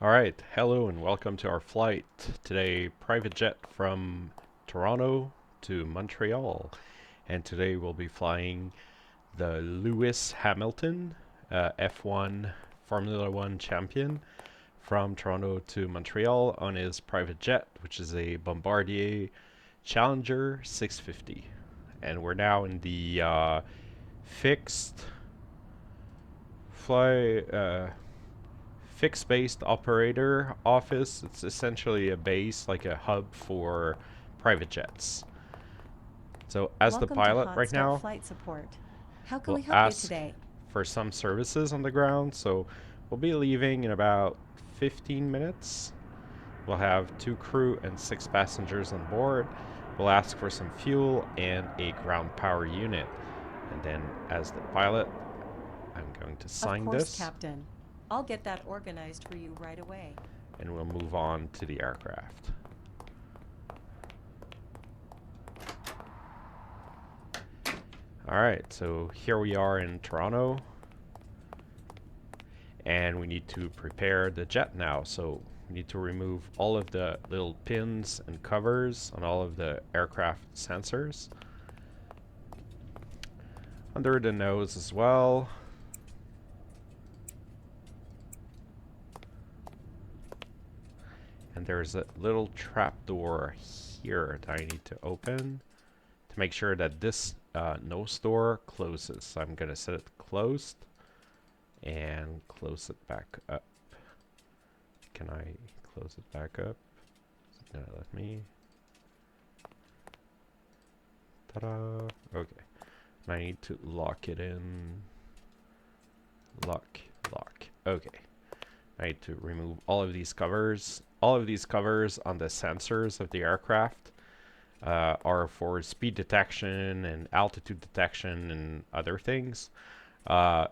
Alright, hello and welcome to our flight. Today, private jet from Toronto to Montreal. And today we'll be flying the Lewis Hamilton F1 Formula One champion from Toronto to Montreal on his private jet, which is a Bombardier Challenger 650. And we're now in the fixed fly fixed-based operator office. It's essentially a base, like a hub for private jets. So as the Welcome to pilot right HotStart now, Flight Support. How can we'll we help you ask today? for some services on the ground. So we'll be leaving in about 15 minutes. We'll have 2 crew and 6 passengers on board. We'll ask for some fuel and a ground power unit. And then as the pilot, I'm going to Of sign course, this Captain. I'll get that organized for you right away. and we'll move on to the aircraft. Alright, so here we are in Toronto, and we need to prepare the jet now. So we need to remove all of the little pins and covers on all of the aircraft sensors. Under the nose as well. And there's a little trap door here that I need to open to make sure that this nose door closes. So I'm going to set it closed and close it back up. Can I close it back up? Is it gonna let me? Ta-da! Okay. And I need to lock it in. Lock. Okay. I need to remove all of these covers. All of these covers on the sensors of the aircraft are for speed detection and altitude detection and other things.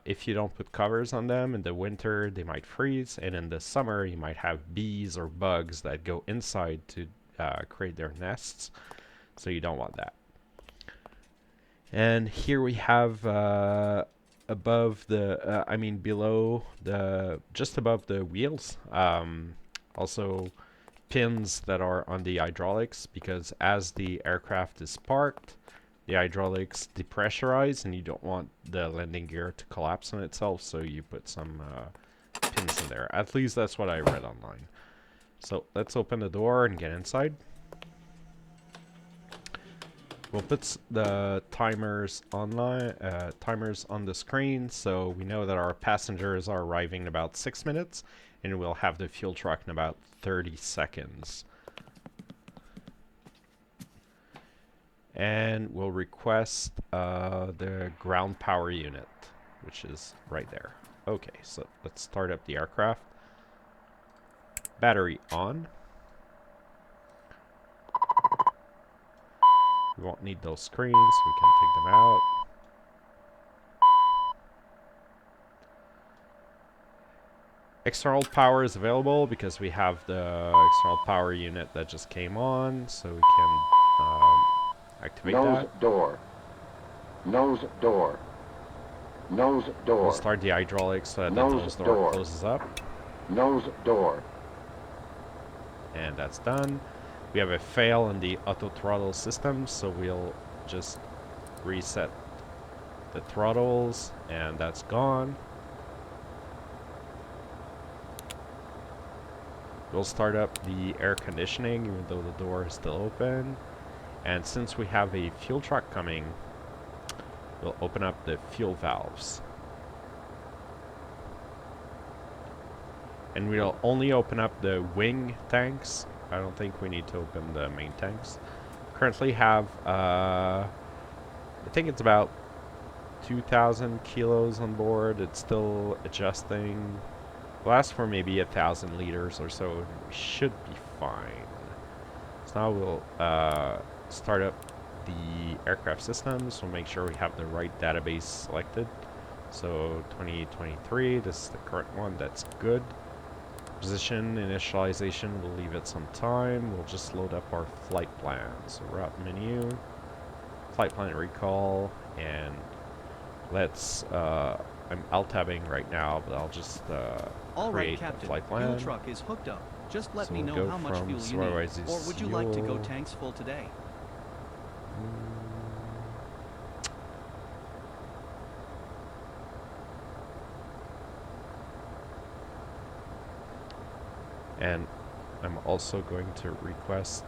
If you don't put covers on them in the winter, they might freeze, and in the summer, you might have bees or bugs that go inside to create their nests, so you don't want that. And here we have above the, below the, just above the wheels, also pins that are on the hydraulics, because as the aircraft is parked, the hydraulics depressurize and you don't want the landing gear to collapse on itself, so you put some pins in there. At least that's what I read online. So let's open the door and get inside. We'll put the timers online, timers on the screen, so we know that our passengers are arriving in about 6 minutes, and we'll have the fuel truck in about 30 seconds. And we'll request the ground power unit, which is right there. Okay, so let's start up the aircraft. Battery on. We won't need those screens, we can take them out. External power is available because we have the external power unit that just came on, so we can activate Nose that. door. Nose door. Nose door. We'll start the hydraulics so that the Nose nose door door. closes up. Nose door. And that's done. We have a fail in the auto throttle system, so we'll just reset the throttles, and that's gone. We'll start up the air conditioning, even though the door is still open. And since we have a fuel truck coming, we'll open up the fuel valves. And we'll only open up the wing tanks. I don't think we need to open the main tanks. Currently have, I think it's about 2,000 kilos on board. It's still adjusting. We'll ask for maybe 1,000 liters or so. We should be fine. So now we'll start up the aircraft systems. We'll make sure we have the right database selected. So 2023, this is the current one. That's good. Position initialization, we'll leave it some time. We'll just load up our flight plan. So route menu, flight plan recall, and let's I'm alt-tabbing right now, but I'll just All right, create the Captain. flight Fuel plan. truck is hooked up. Just let So me we'll know go how much from fuel you Suarez need. Or would you like to go Fuel. tanks full today? And I'm also going to request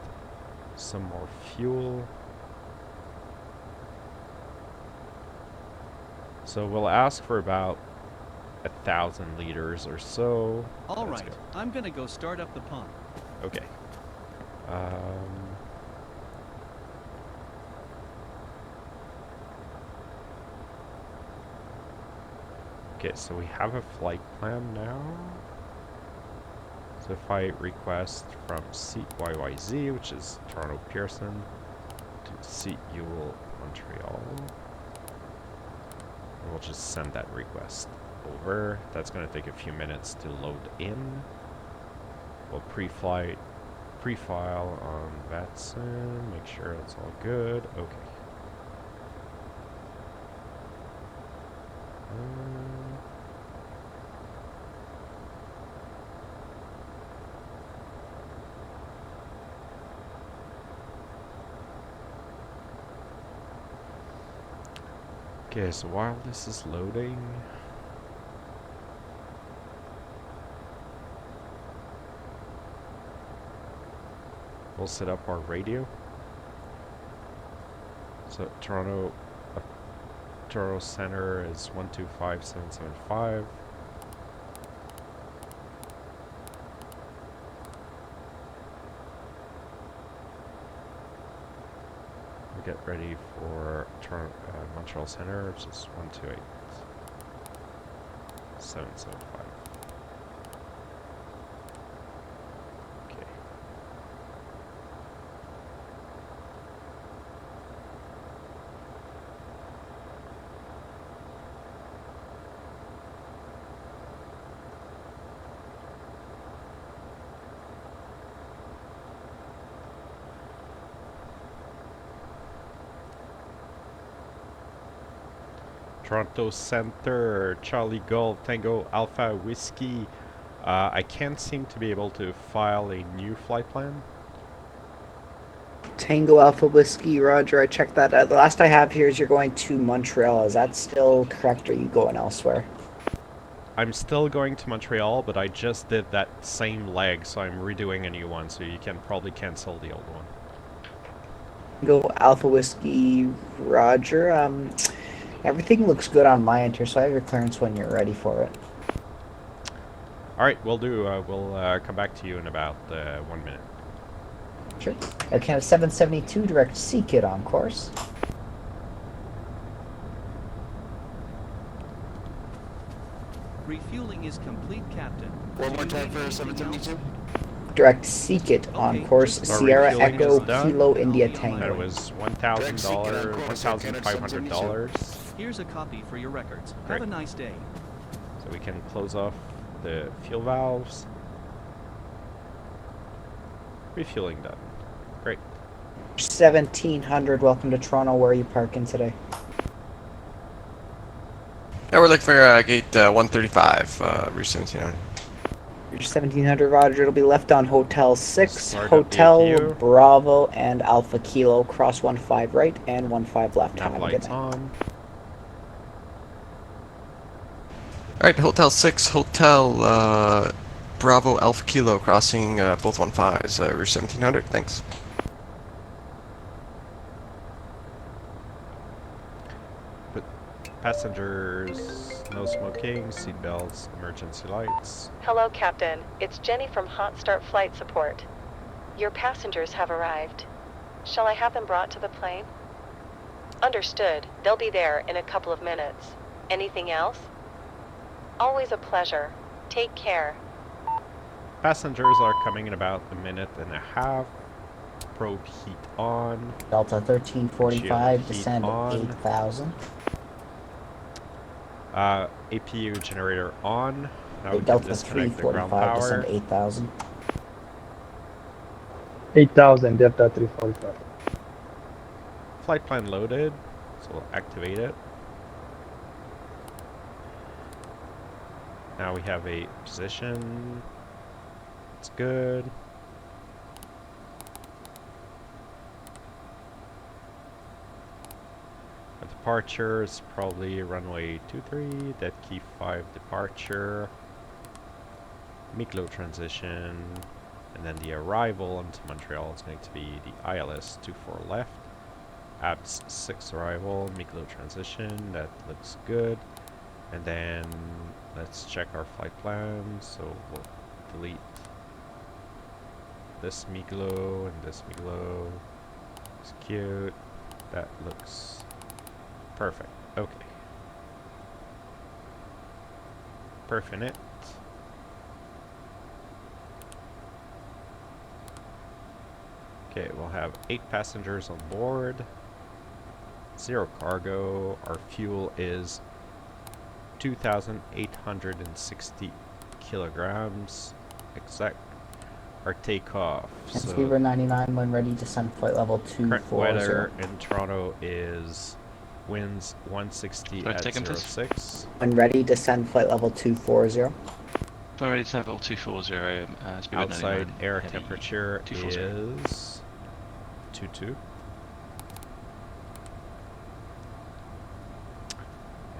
some more fuel. So we'll ask for about 1,000 liters or so. All Let's right, I'm gonna go start up the pump. go. Okay. Okay, so we have a flight plan now. So if I request from Seat YYZ, which is Toronto Pearson, to Seat Ewell Montreal, we'll just send that request over. That's going to take a few minutes to load in. We'll pre-file on Vatsim, make sure it's all good. Okay. Okay, so while this is loading, we'll set up our radio. So Toronto Center is 125775. We'll get ready for Montreal Center, which is 128775. Okay. Toronto Center, Charlie Golf, Tango Alpha Whiskey. I can't seem to be able to file a new flight plan. Tango Alpha Whiskey, Roger. I checked that. The last I have here is you're going to Montreal. Is that still correct, or are you going elsewhere? I'm still going to Montreal, but I just did that same leg, so I'm redoing a new one, so you can probably cancel the old one. Tango Alpha Whiskey, Roger. Everything looks good on my end here, so I have your clearance when you're ready for it. Alright, we'll do. We'll come back to you in about 1 minute. Sure. Canada 772, direct C-Kit on course. Refueling is complete, Captain. One more Do you time need for anything 772. else? Direct C-Kit on Okay, course. just- Our Sierra refueling Echo is done. Kilo India I'll be on my That Tango. way. was $1,000, $1,500. Here's a copy for your records. Great. Have a nice day. So we can close off the fuel valves. Refueling done. Great. 1700, welcome to Toronto. Where are you parking today? Yeah, we're looking for gate 135, route 1700. 1700, Roger. It'll be left on Hotel 6, Start up the Hotel APU. Bravo, and Alpha Kilo. Cross 15 right and 15 left. Nav Have a good lights night. on. Alright, Hotel 6, Hotel Bravo Alpha Kilo, crossing both 15s, route 1700. Thanks. Passengers, no smoking, seatbelts, emergency lights. Hello, Captain. It's Jenny from HotStart Flight Support. Your passengers have arrived. Shall I have them brought to the plane? Understood. They'll be there in a couple of minutes. Anything else? Always a pleasure. Take care. Passengers are coming in about a minute and a half. Probe heat on. Delta 1345, Heat descend on. 8000. APU generator on. Now we can Delta disconnect the ground 345, descend power. 8000. 8,000, Delta 345. Flight plan loaded, so we'll activate it. Now we have a position. It's good. A departure is probably runway 23, dead key 5 departure. Miklo transition. And then the arrival into Montreal is going to be the ILS 24 left. ABS 6 arrival, Miklo transition, that looks good. And then let's check our flight plan. So we'll delete this Miklo and this Miklo. Looks cute. That looks perfect. Okay. Perfect. Okay, we'll have 8 passengers on board. 0 cargo. Our fuel is 2,860 kilograms. Exact. Our takeoff. It's Beaver 99 when ready to send flight level Current 240. weather in Toronto is winds 160 Sorry, at take 'em, please. 06. When ready to send flight level 240. Already level 240, speed Outside 99, air heavy temperature 240. is 22.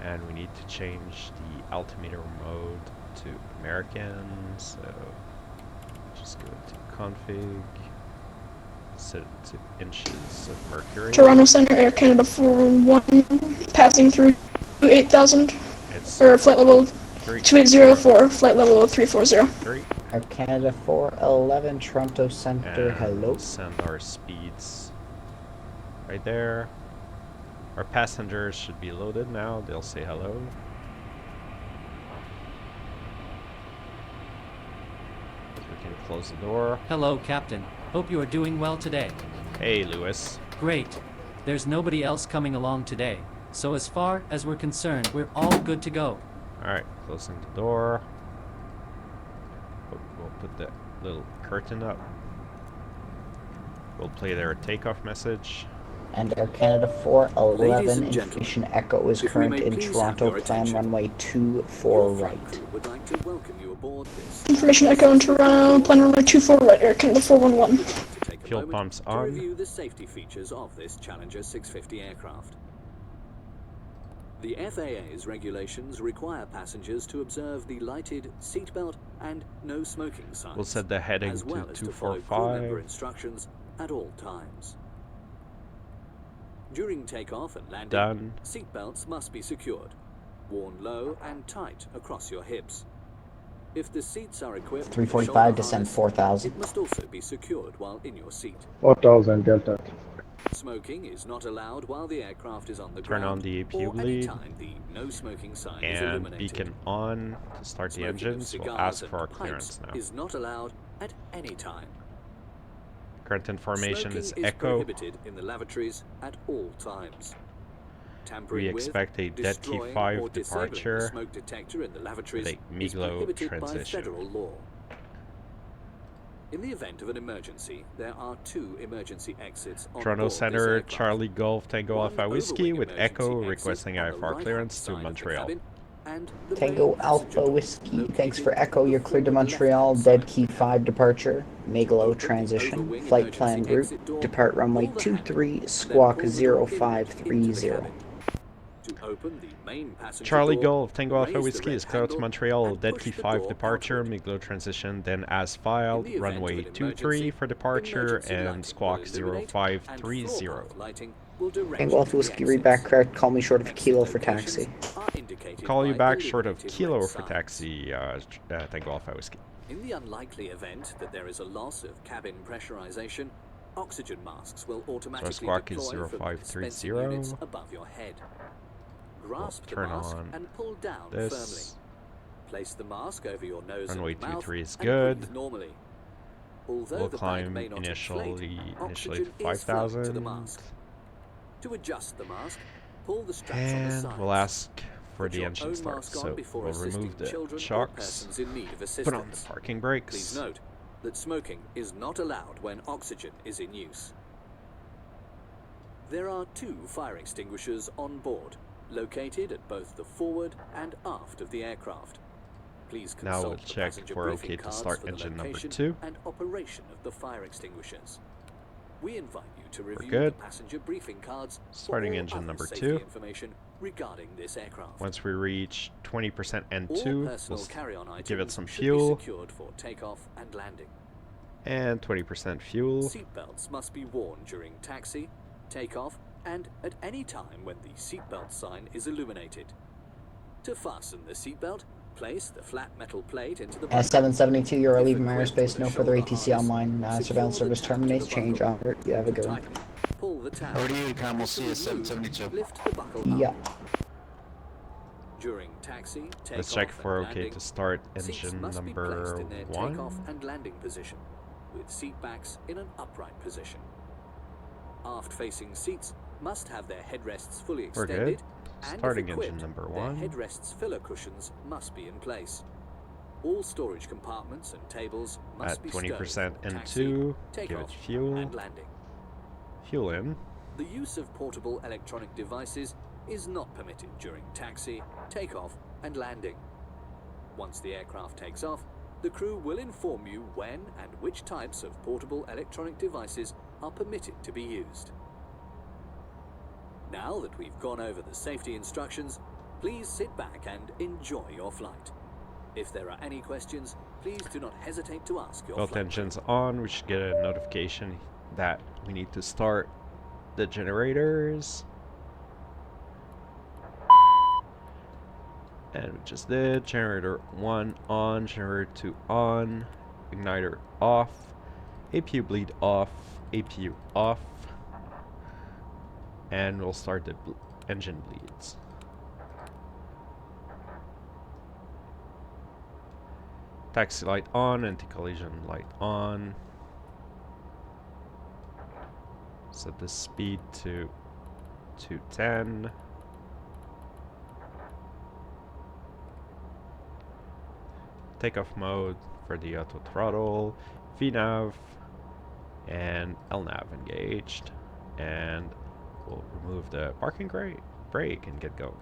And we need to change the altimeter mode to American, so just go to config, set it to inches of mercury. Toronto Center, Air Canada 411, passing through 8,000, It's or flight level 3, 2804, flight level 340. 3, Air Canada 411, Toronto Center, and hello. send our speeds right there. Our passengers should be loaded now. They'll say hello. We can close the door. Hello, Captain. Hope you are doing well today. Hey, Lewis. Great. There's nobody else coming along today, so as far as we're concerned, we're all good to go. Alright, closing the door. We'll put that little curtain up. We'll play their takeoff message. And Air Canada 411, Ladies and information echo is if we current may in please have Toronto, your plan attention. runway 24 Your right. flight crew would like to welcome you aboard this. Information echo in Toronto, plan runway 24 right, Air Canada 411. To take a Fuel moment pumps to on. review the safety features of this Challenger 650 aircraft. The FAA's regulations require passengers to observe the lighted seatbelt and no smoking signs, We'll set the heading as well to as to follow crew member 245. instructions at all times. During takeoff and landing, Done. seatbelts must be secured, worn low and tight across your hips. If the seats are equipped with a 345, shoulder descend harness, 4,000. it must also be secured while in your seat. 4,000 Delta. Smoking is not allowed while the aircraft is on the Turn ground on the AP or bleed. anytime the no smoking sign is And illuminated. beacon on to start the Smoking of engines. We'll cigars ask and for our pipes clearance now. is not allowed at any time. Current information Smoking is is echo. prohibited in the lavatories at all times. Tampering We with, expect a dead key destroying 5 or disabling the departure smoke detector in the lavatories with a is Miglo prohibited transition. by federal law. In the event of an emergency, there are 2 emergency exits on Toronto board this Center, aircraft. Charlie Golf Tango One Alpha Whiskey overwing with emergency Echo exit requesting on the IFR right-hand clearance to side of the Montreal. cabin, and the Tango main passenger Alpha door, Whiskey, thanks for located Echo, on the you're cleared to forward Montreal, left-hand dead side key of the 5 departure, Megalo Open the transition, overwing flight plan emergency route, exit door, depart runway pull the handle, 23, and then squawk pull the door inward into the 0530. cabin. To open the main passenger Charlie door, Golf Tango Alpha raise the Whiskey red is clear to handle Montreal, and dead push key the 5 door departure, outward. Miglo transition, then as In filed, the event runway of an 23 emergency, for departure, emergency and lighting squawk will illuminate, and 0530. floor-path lighting will direct Tango you Alpha to the Whiskey, read exits. back correct, call me short of Exit Kilo for locations taxi. are indicated Call you by back short of illuminated Kilo red for signs. taxi, Tango Alpha Whiskey. In the unlikely event that there is a loss of cabin pressurization, oxygen masks will automatically squawk is deploy from the dispensing 0530. units above your head. Grasp the turn mask on and pull down firmly. this. Place the mask over your nose Runway and mouth 23 is and good. breathe normally. Although We'll the bag climb may not initially inflate, to oxygen is flowing to the 5,000. mask. To adjust the mask, pull the straps on the And sides. we'll ask for Put the your engine own start. mask on So before we'll assisting remove the children or shocks, persons in need of put assistance. on the parking Please brakes. note that smoking is not allowed when oxygen is in use. There are 2 fire extinguishers on board, located at both the forward and aft of the aircraft. Please Now consult we'll the check passenger for briefing okay to cards start for the engine number location 2. and operation of the fire extinguishers. We invite you to review good. the passenger briefing cards Starting for all engine other number safety 2. information regarding this aircraft. Once we reach 20% All N2, personal we'll carry-on items give it some should fuel. be secured for takeoff and landing. And 20% fuel. Seatbelts must be worn during taxi, takeoff, and at any time when the seatbelt sign is illuminated. To fasten the seatbelt, place the flat metal plate into the buckle. S772, you're If leaving equipped airspace. with a No further shoulder ATC harness, online. secure Surveillance the service tab to terminates. the Change buckle. on. You have a To good one. tighten, pull the tab. Over to you, Camel To remove, CS772. lift the buckle Yeah. up. During taxi, takeoff, Let's check for and okay landing, to start seats engine must be number placed in their 1. takeoff and landing position, with seat backs in an upright position. Aft-facing seats must have their headrests fully We're extended, good. and Starting if engine equipped, number their 1. headrests filler cushions must be in place. All storage compartments and tables must At be 20% stowed for taxi, N2, give takeoff, it fuel. and landing. Fuel in. The use of portable electronic devices is not permitted during taxi, takeoff, and landing. Once the aircraft takes off, the crew will inform you when and which types of portable electronic devices are permitted to be used. Now that we've gone over the safety instructions, please sit back and enjoy your flight. If there are any questions, please do not hesitate to ask your Both flight engines on. We should get a notification that we need to start the generators. And we just did. Generator 1 on, generator 2 on, igniter off, APU bleed off, APU off, and we'll start the engine bleeds. Taxi light on, anti-collision light on. Set the speed to 210. Takeoff mode for the auto throttle, VNAV, and LNAV engaged. And we'll remove the parking brake and get going.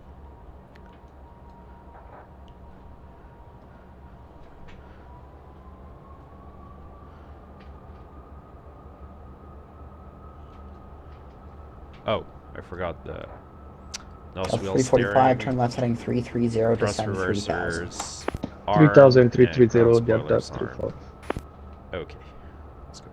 Oh, I forgot the nose wheel 345, steering, turn left heading 330, thrust descend 3000. reversers, 3330, ground delta spoilers arm. 34. Okay, let's go.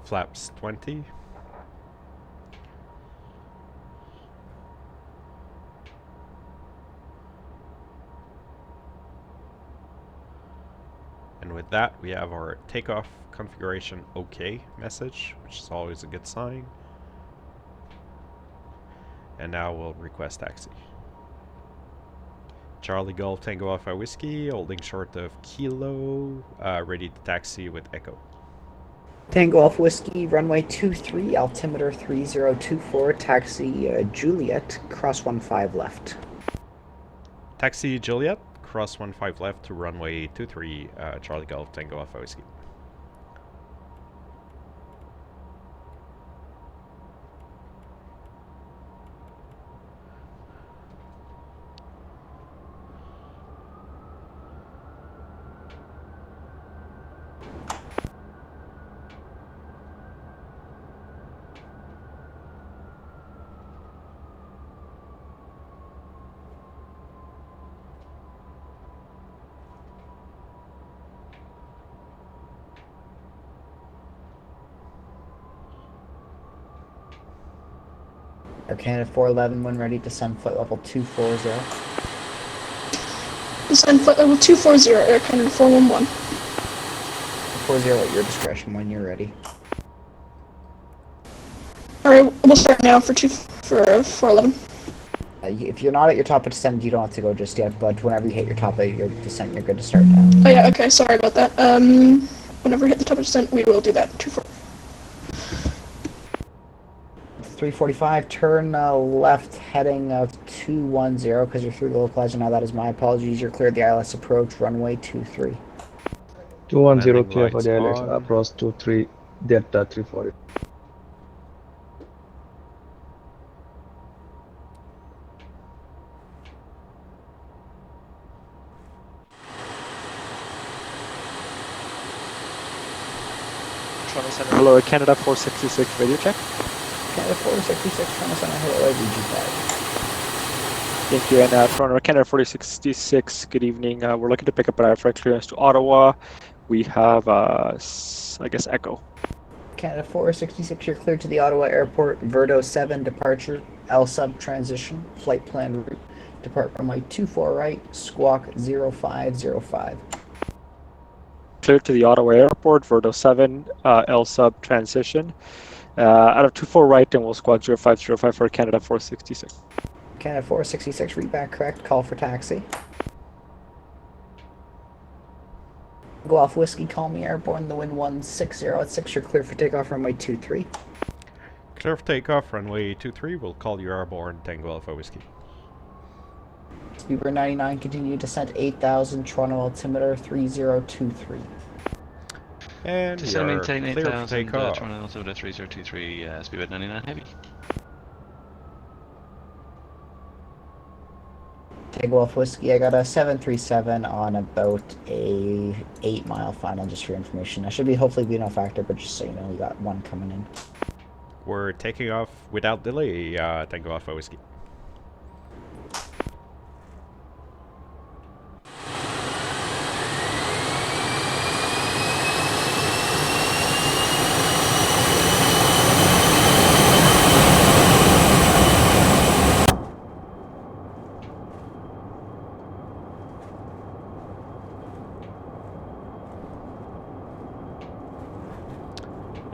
Flaps 20. And with that, we have our takeoff configuration OK message, which is always a good sign. And now we'll request taxi. Charlie Golf Tango Alpha Whiskey, holding short of Kilo, ready to taxi with Echo. Tango Alpha Whiskey, runway 23, altimeter 3024, taxi Juliet, cross 15 left. Taxi Juliet, cross 15 left to runway 23, Charlie Golf Tango Alpha Whiskey. Air Canada 411 when ready, descend flight level 240. Descend flight level 240, Air Canada 411. 40 at your discretion when you're ready. Alright, we'll start now for 411. If you're not at your top of descent, you don't have to go just yet, but whenever you hit your top of your descent, you're good to start now. Oh yeah, okay, sorry about that. Whenever we hit the top of descent, we will do that. 240. 345, turn left heading of 210 because you're through the localizer now. That is my apologies. You're cleared the ILS approach, runway 23. 210 Landing clear for lights the LX on. approach 23 Delta 340. Toronto Center, hello, Canada 466, radio check. Canada 466, Toronto Center, hello, VG5. Thank you, and Toronto, Canada 466, good evening. We're looking to pick up an airfreight clearance to Ottawa. We have, I guess, Echo. Canada 466, you're cleared to the Ottawa Airport, Verdo 7 departure, L-sub transition, flight plan route, depart runway 24 right, squawk 0505. Cleared to the Ottawa Airport, Verdo 7, L-sub transition. Out of 24 right, and we'll squawk 0505 for Canada 466. Canada 466, read back correct, call for taxi. Go off whiskey, call me airborne, the wind 160 at 6, you're clear for takeoff, runway 23. Clear for takeoff, runway 23. We'll call you airborne, Tango Alpha Whiskey. Uber 99, continue descent 8000, Toronto altimeter 3023. And Descend we are maintain clear for 8000, takeoff. Toronto altimeter 3023, speedbird 99 heavy. Tango Alpha Whiskey, I got a 737 on about a 8-mile final, just for your information. I should be hopefully be no factor, but just so you know, we got one coming in. We're taking off without delay, Tango Alpha Whiskey.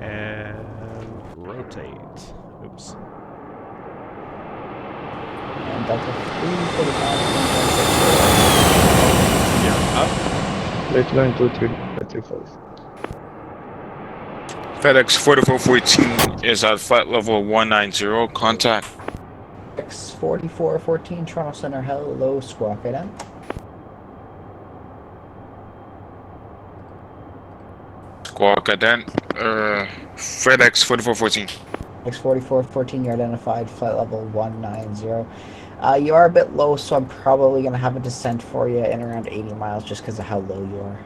And rotate. Oops. And Delta 345. Yeah, up. Let's line 23 340. FedEx 4414 is at flight level 190. Contact. X4414, Toronto Center, hello, squawk it out. Squawk ident. FedEx 4414. X4414, you're identified, flight level 190. You are a bit low, so I'm probably going to have a descent for you in around 80 miles just because of how low you are.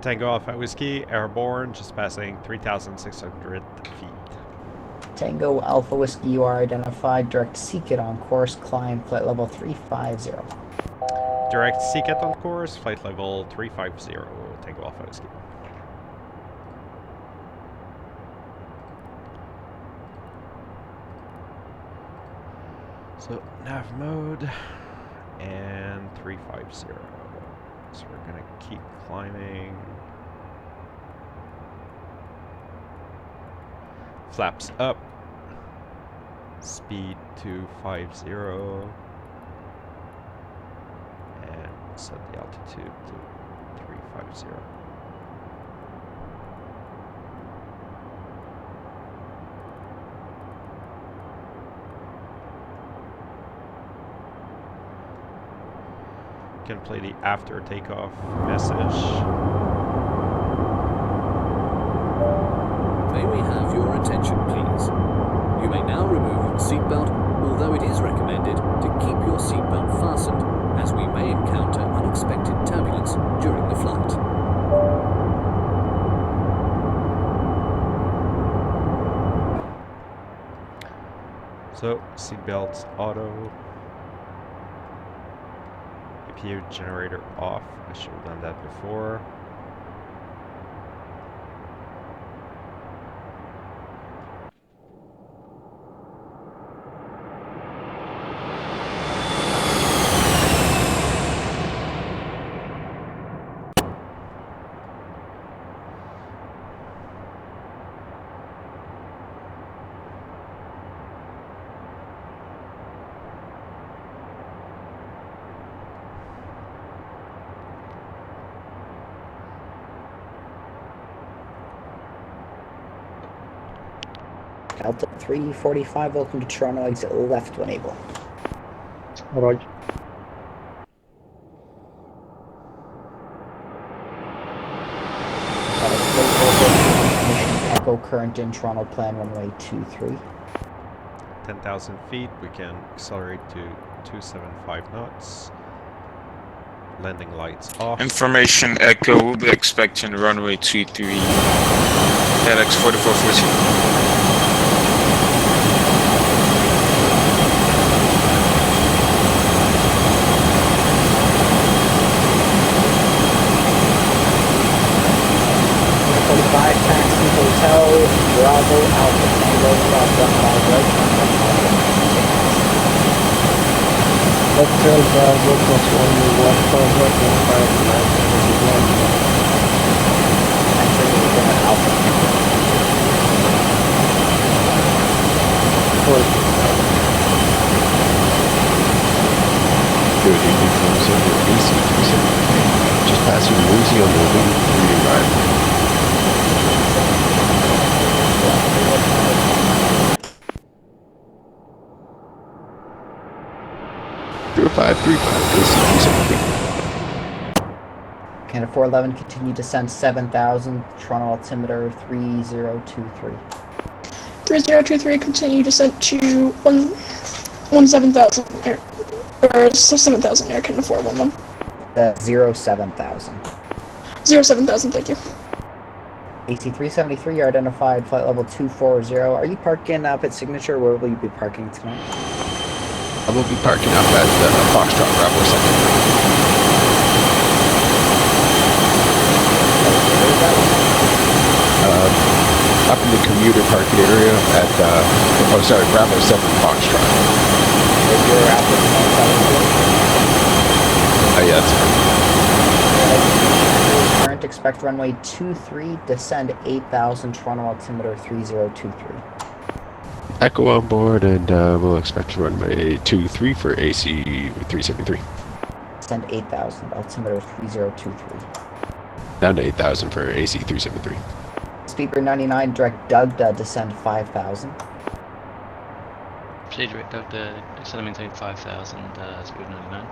Tango Alpha Whiskey, airborne, just passing 3,600 feet. Tango Alpha Whiskey, you are identified, direct Seekit on course, climb, flight level 350. Direct Seekit on course, flight level 350, Tango Alpha Whiskey. So, nav mode, and 350. So we're gonna keep climbing. Flaps up. Speed 250. And set the altitude to 350. Can play the after takeoff message. May we have your attention, please? You may now remove your seatbelt, although it is recommended to keep your seatbelt fastened, as we may encounter unexpected turbulence during the flight. So, seatbelts auto. APU generator off. I should have done that before. Delta 345, welcome to Toronto, exit left when able. Roger. Echo current in Toronto, plan runway 23. 10,000 feet, we can accelerate to 275 knots. Landing lights off. Information Echo, we'll be expecting runway 23, LX 4440. Taxi Hotel, Bravo, Alpha Tango, cross 15 right, Hotel Bravo plus 1 right, 15 left, Alpha Tango. Good evening, folks. Over AC 373. Just passing Lucy on the wing 3 right. 0535, AC 373. Canada 411, continue descent 7,000, Toronto altimeter 3023. 3023, continue descent to 17,000 or 7,000 Air Canada 411. 07,000. 07,000, thank you. AC 373, you're identified, flight level 240. Are you parking up at Signature, or where will you be parking tonight? I will be parking up at Foxtrot Bravo 2. Up in the commuter parking area at, Bravo 7 Foxtrot. You're at the Yeah, that's fine. current, expect runway 23, descend 8,000, Toronto altimeter 3023. Echo on board, and we'll expect runway 23 for AC 373. Descend 8,000, altimeter 3023. Down to 8,000 for AC 373. Speedbird 99, direct Doug, descend 5,000. Proceed direct Doug to extend and maintain 5,000, speed 99.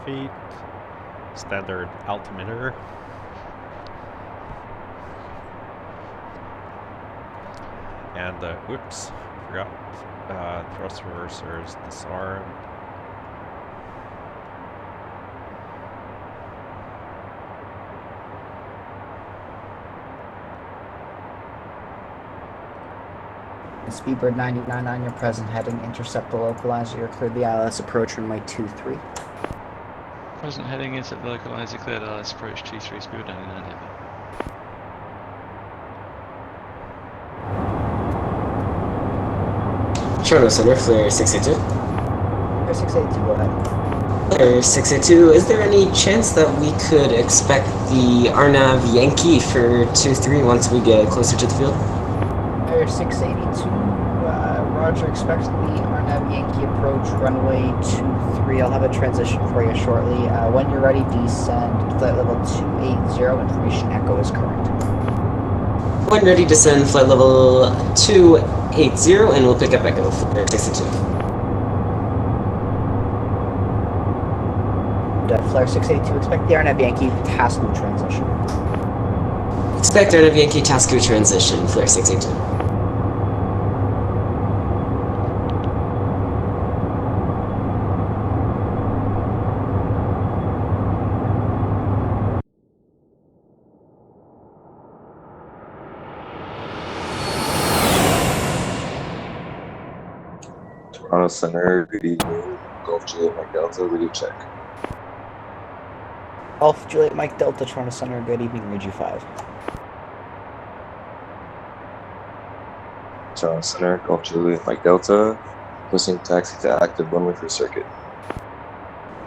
Feet, standard altimeter. And whoops, forgot thrust reversers disarmed. Speedbird 99 on your present heading, intercept the localizer, you're cleared the ILS approach runway 23. Present heading is at the localizer, cleared ILS approach 23, speed 99 heavy. Toronto Center, Flare 682. Flare 682, go ahead. Flare 682, is there any chance that we could expect the RNAV Yankee for 23 once we get closer to the field? Flare 682, Roger, expect the RNAV Yankee approach runway 23. I'll have a transition for you shortly. When you're ready, descend flight level 280, information echo is current. When ready, descend flight level 280 and we'll pick up echo for 62. Flare 682, expect the RNAV Yankee TASCU transition. Expect RNAV Yankee TASCU transition, Flare 682. Toronto Center, good evening. Golf Juliet Mike Delta, radio check. Golf Juliet Mike Delta, Toronto Center, good evening, Regi 5. Toronto Center, Golf Juliet, Mike Delta. Requesting taxi to active runway for circuit.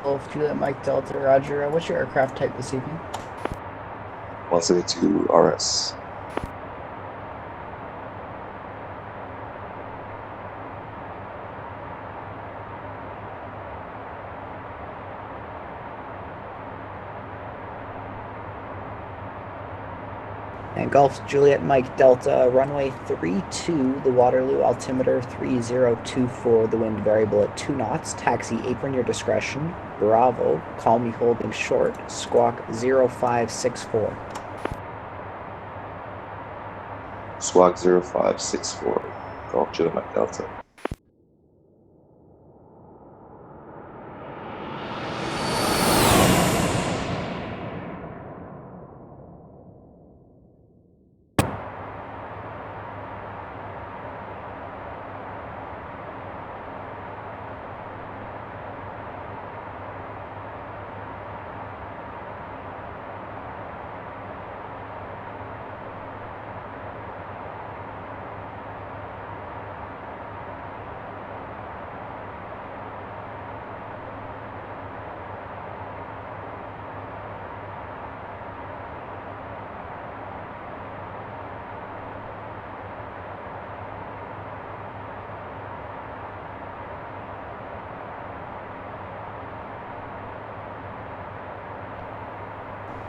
Golf Juliet Mike Delta, Roger. What's your aircraft type this evening? 172 RS. And Golf Juliet Mike Delta, runway 32, the Waterloo, altimeter 3024, the wind variable at 2 knots, taxi apron your discretion, Bravo, call me holding short, squawk 0564. Squawk 0564. Golf Juliet Mike Delta.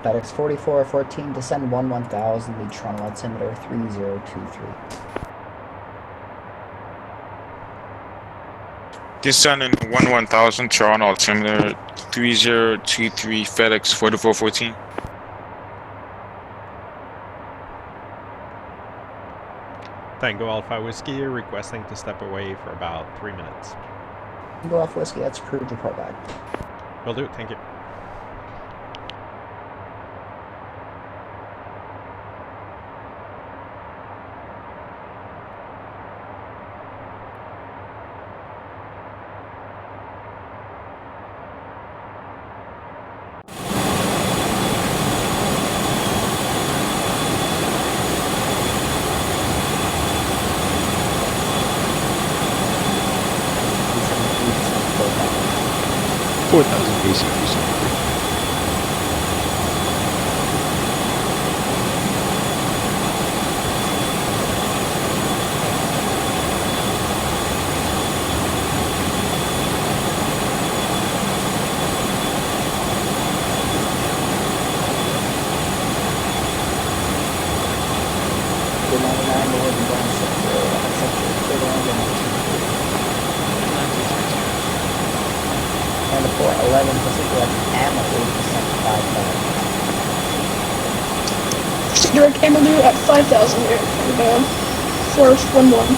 FedEx 4414, descend 1000, lead Toronto altimeter 3023. Descending 1000, Toronto altimeter 3023, FedEx 4414. Tango Alpha Whiskey, you're requesting to step away for about 3 minutes. Tango Alpha Whiskey, that's approved, report back. Will do, thank you. Direct Amadou at 5,000 here, and 411.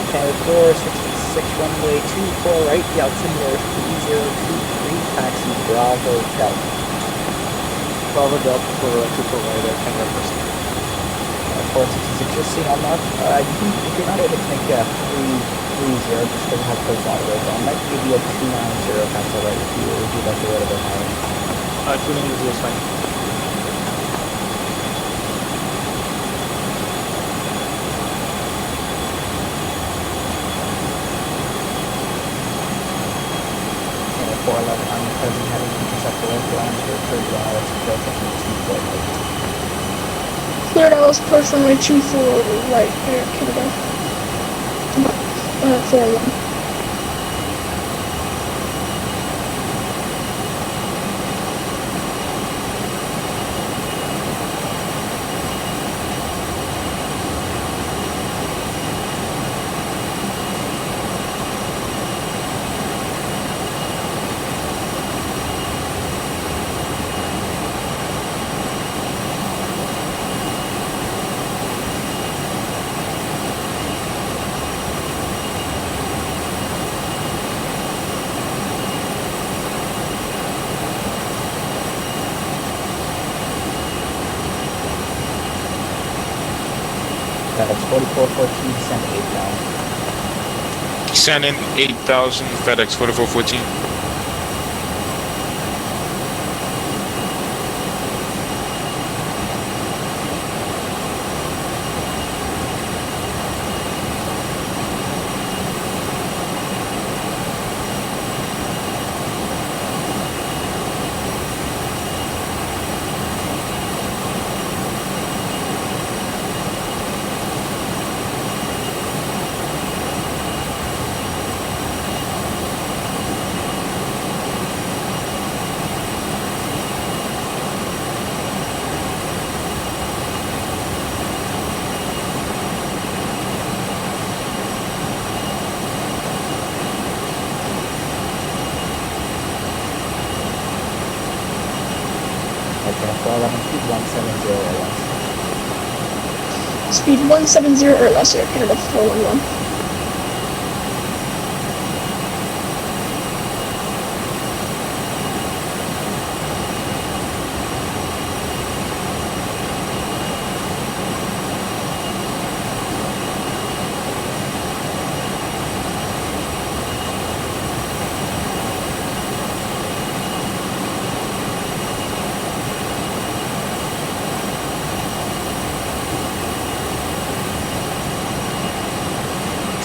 Canada 466 runway 24 right, the altimeter 3023, taxi Bravo Delta. Bravo Delta for 24 right at Canada First. 466, just so you know, Mark, if you're not able to make a 330, just because of how close auto is, I might give you a 290 if that's alright with you, or would you like a little bit higher? 290 is fine. Cleared Alice Perth runway 24 right, Air Canada. 41. FedEx 4414, send 8,000. Send in 8,000, FedEx 4414. Speed 170 or less, Air Canada 411.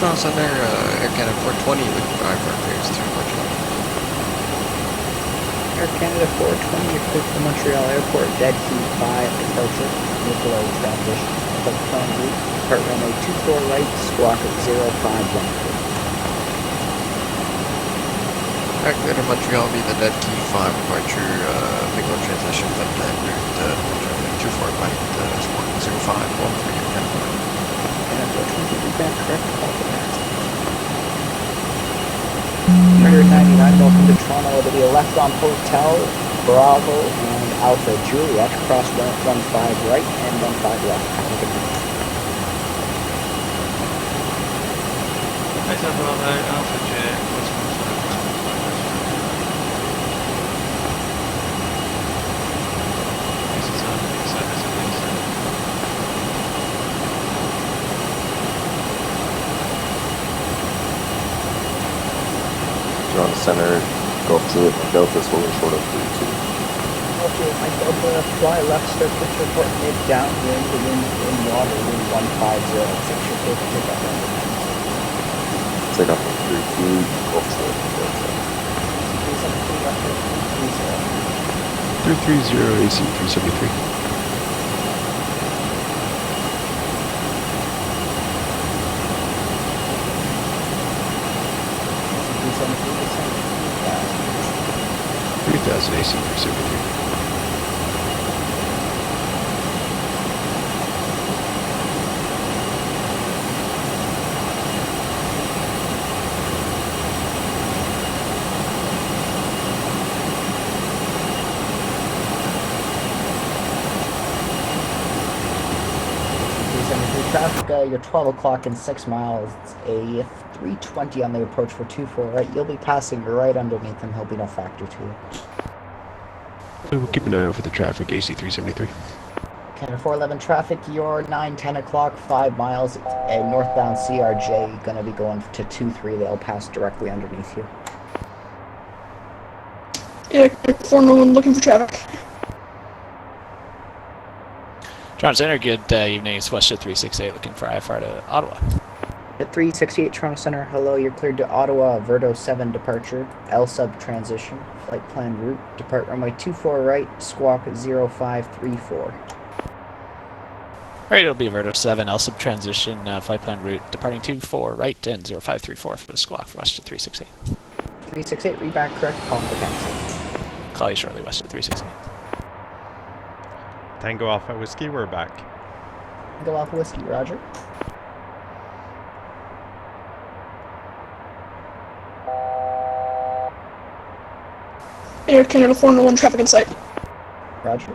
Toronto Center, Air Canada 420 with driver appears through Montreal. Air Canada 420, you're clear to Montreal Airport, dead heat 5, departure, Nicola transition, flight plan route, depart runway 24 right, squawk 0513. Air Canada Montreal be the dead key 5 departure, Nicola transition, flight plan route, 24 right, squawk 0513 Air Canada. And 420, feedback correct, call for next. 199, welcome to Toronto, over the left on Hotel, Bravo, and Alpha Juliet, cross 15 right and 15 left. Have a good night. Let's have Bravo, Alpha Jet, what's my Toronto Center, Gulf Juliet, my Delta's holding short of 32. Okay, my Delta, fly left, surface report mid downwind, wind in water, wind 150, 6 your clear to pick up on the Take off on 32, Gulf Juliet, Delta. 330 AC 373. AC 373. Traffic, you're 12 o'clock and 6 miles. It's a 320 on the approach for 24 right. You'll be passing right underneath him. He'll be no factor to you. We'll keep an eye out for the traffic, AC 373. Canada 411 traffic, you're 9-10 o'clock, 5 miles. A northbound CRJ going to be going to 23. They'll pass directly underneath you. Yeah, 411 looking for traffic. Toronto Center, good evening. It's WestJet 368 looking for IFR to Ottawa. At 368 Toronto Center, hello, you're cleared to Ottawa, Verdo 7 departure, L sub transition, flight plan route, depart runway 24 right, squawk 0534. Alright, it'll be Verdo 7, L sub transition, flight plan route, departing 24 right and 0534 for the squawk for WestJet 368. 368, read back correct, call for taxi. Call you shortly, WestJet 368. Tango Alpha Whiskey, we're back. Tango Alpha Whiskey, roger. Air Canada 401 traffic in sight. Roger.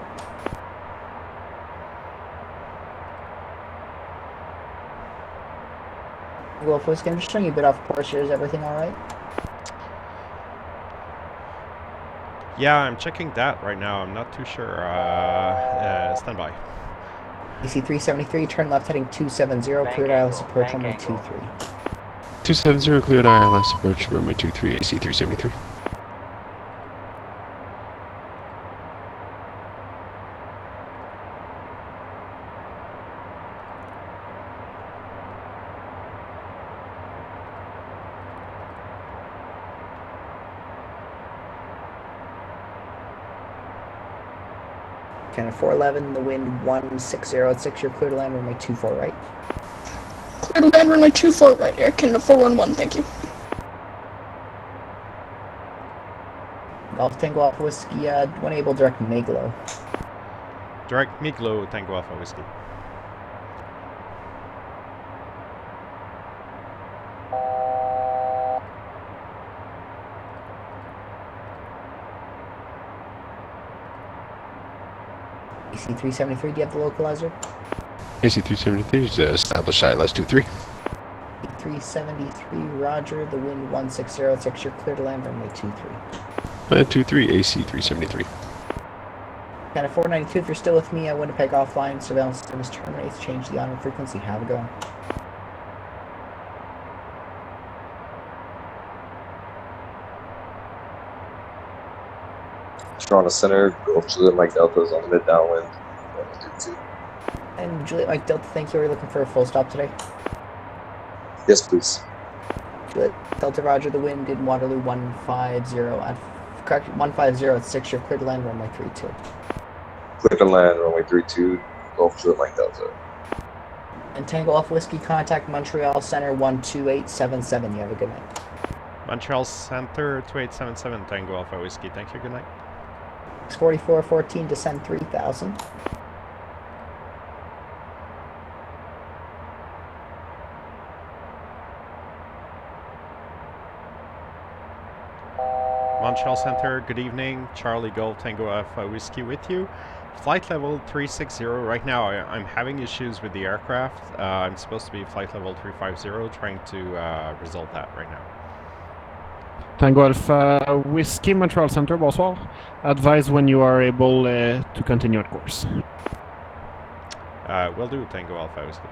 Wolf Whiskey, I'm just showing you a bit off course here. Is everything alright? Yeah, I'm checking that right now. I'm not too sure. Stand by. AC 373, turn left heading 270, cleared ILS approach runway 23. 270 cleared ILS approach runway 23 AC 373. Canada 411, the wind 160 at 6, you're clear to land runway 24 right. Clear to land runway 24 right, Air Canada 411, thank you. Golf Tango Alpha Whiskey, when able, direct Megalo. Direct Miglo, Tango Alpha Whiskey. AC 373, do you have the localizer? AC 373 is established ILS 23. 373, roger, the wind 160 at 6, you're clear to land runway 23. 23 AC 373. Canada 492, if you're still with me, Winnipeg offline, surveillance service terminates, change the honor frequency, have a go. Toronto Center, Gulf Juliet Mike Delta is on the mid downwind. 132. And Juliet Mike Delta, thank you. Are you looking for a full stop today? Yes, please. Juliet Delta, roger, the wind in Waterloo 150 at, correct, 150 at 6, you're clear to land runway 32. Clear to land runway 32, Gulf Juliet Mike Delta. And Tango Alpha Whiskey, contact Montreal Center 12877. You have a good night. Montreal Center 2877, Tango Alpha Whiskey. Thank you, good night. 4414, descend 3000. Montreal Center, good evening. Charlie Gold, Tango Alpha Whiskey with you. Flight level 360. Right now, I'm having issues with the aircraft. I'm supposed to be flight level 350, trying to resolve that right now. Tango Alpha Whiskey, Montreal Center, bonsoir. Advise when you are able to continue at course. Will do, Tango Alpha Whiskey.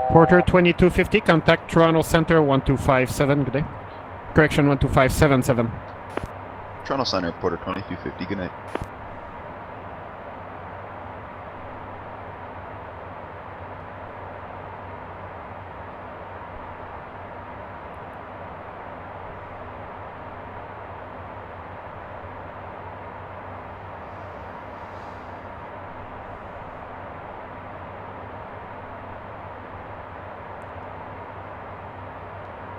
Porter 2250, contact Toronto Center 1257, good day. Correction, 12577. Toronto Center, Porter 2250, good night.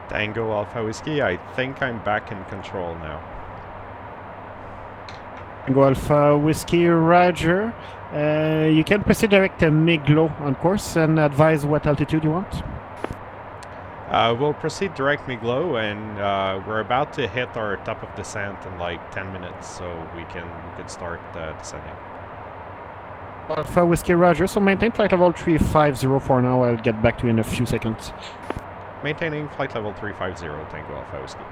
Tango Alpha Whiskey, I think I'm back in control now. Tango Alpha Whiskey Roger. You can proceed direct to Miglo on course and advise what altitude you want. We'll proceed direct Miglo, and we're about to hit our top of descent in like 10 minutes, so we could start descending. Alpha Whiskey Roger, so maintain flight level 350 for now. I'll get back to you in a few seconds. Maintaining flight level 350, Tango Alpha Whiskey.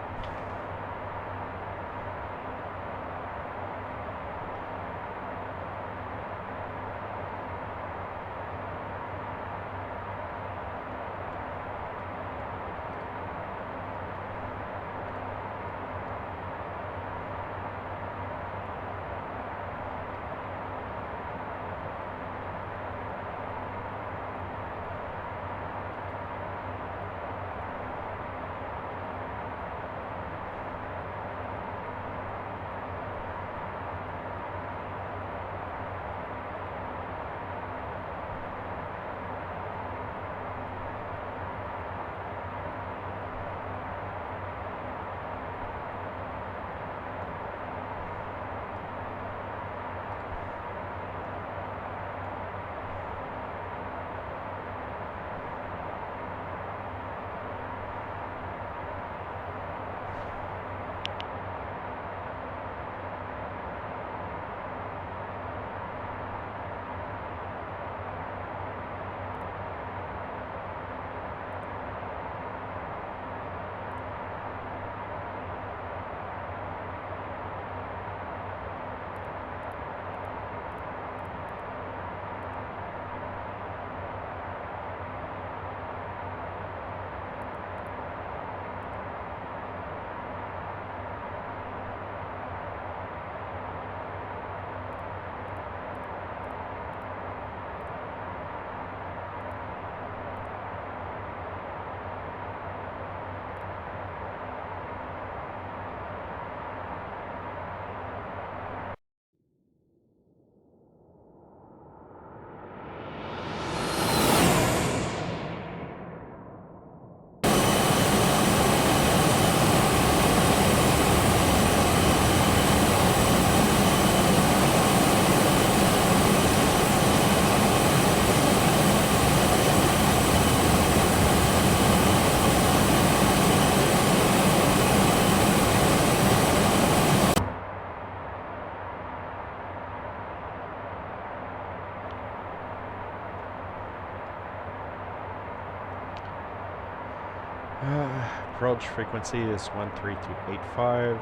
Approach frequency is 13285.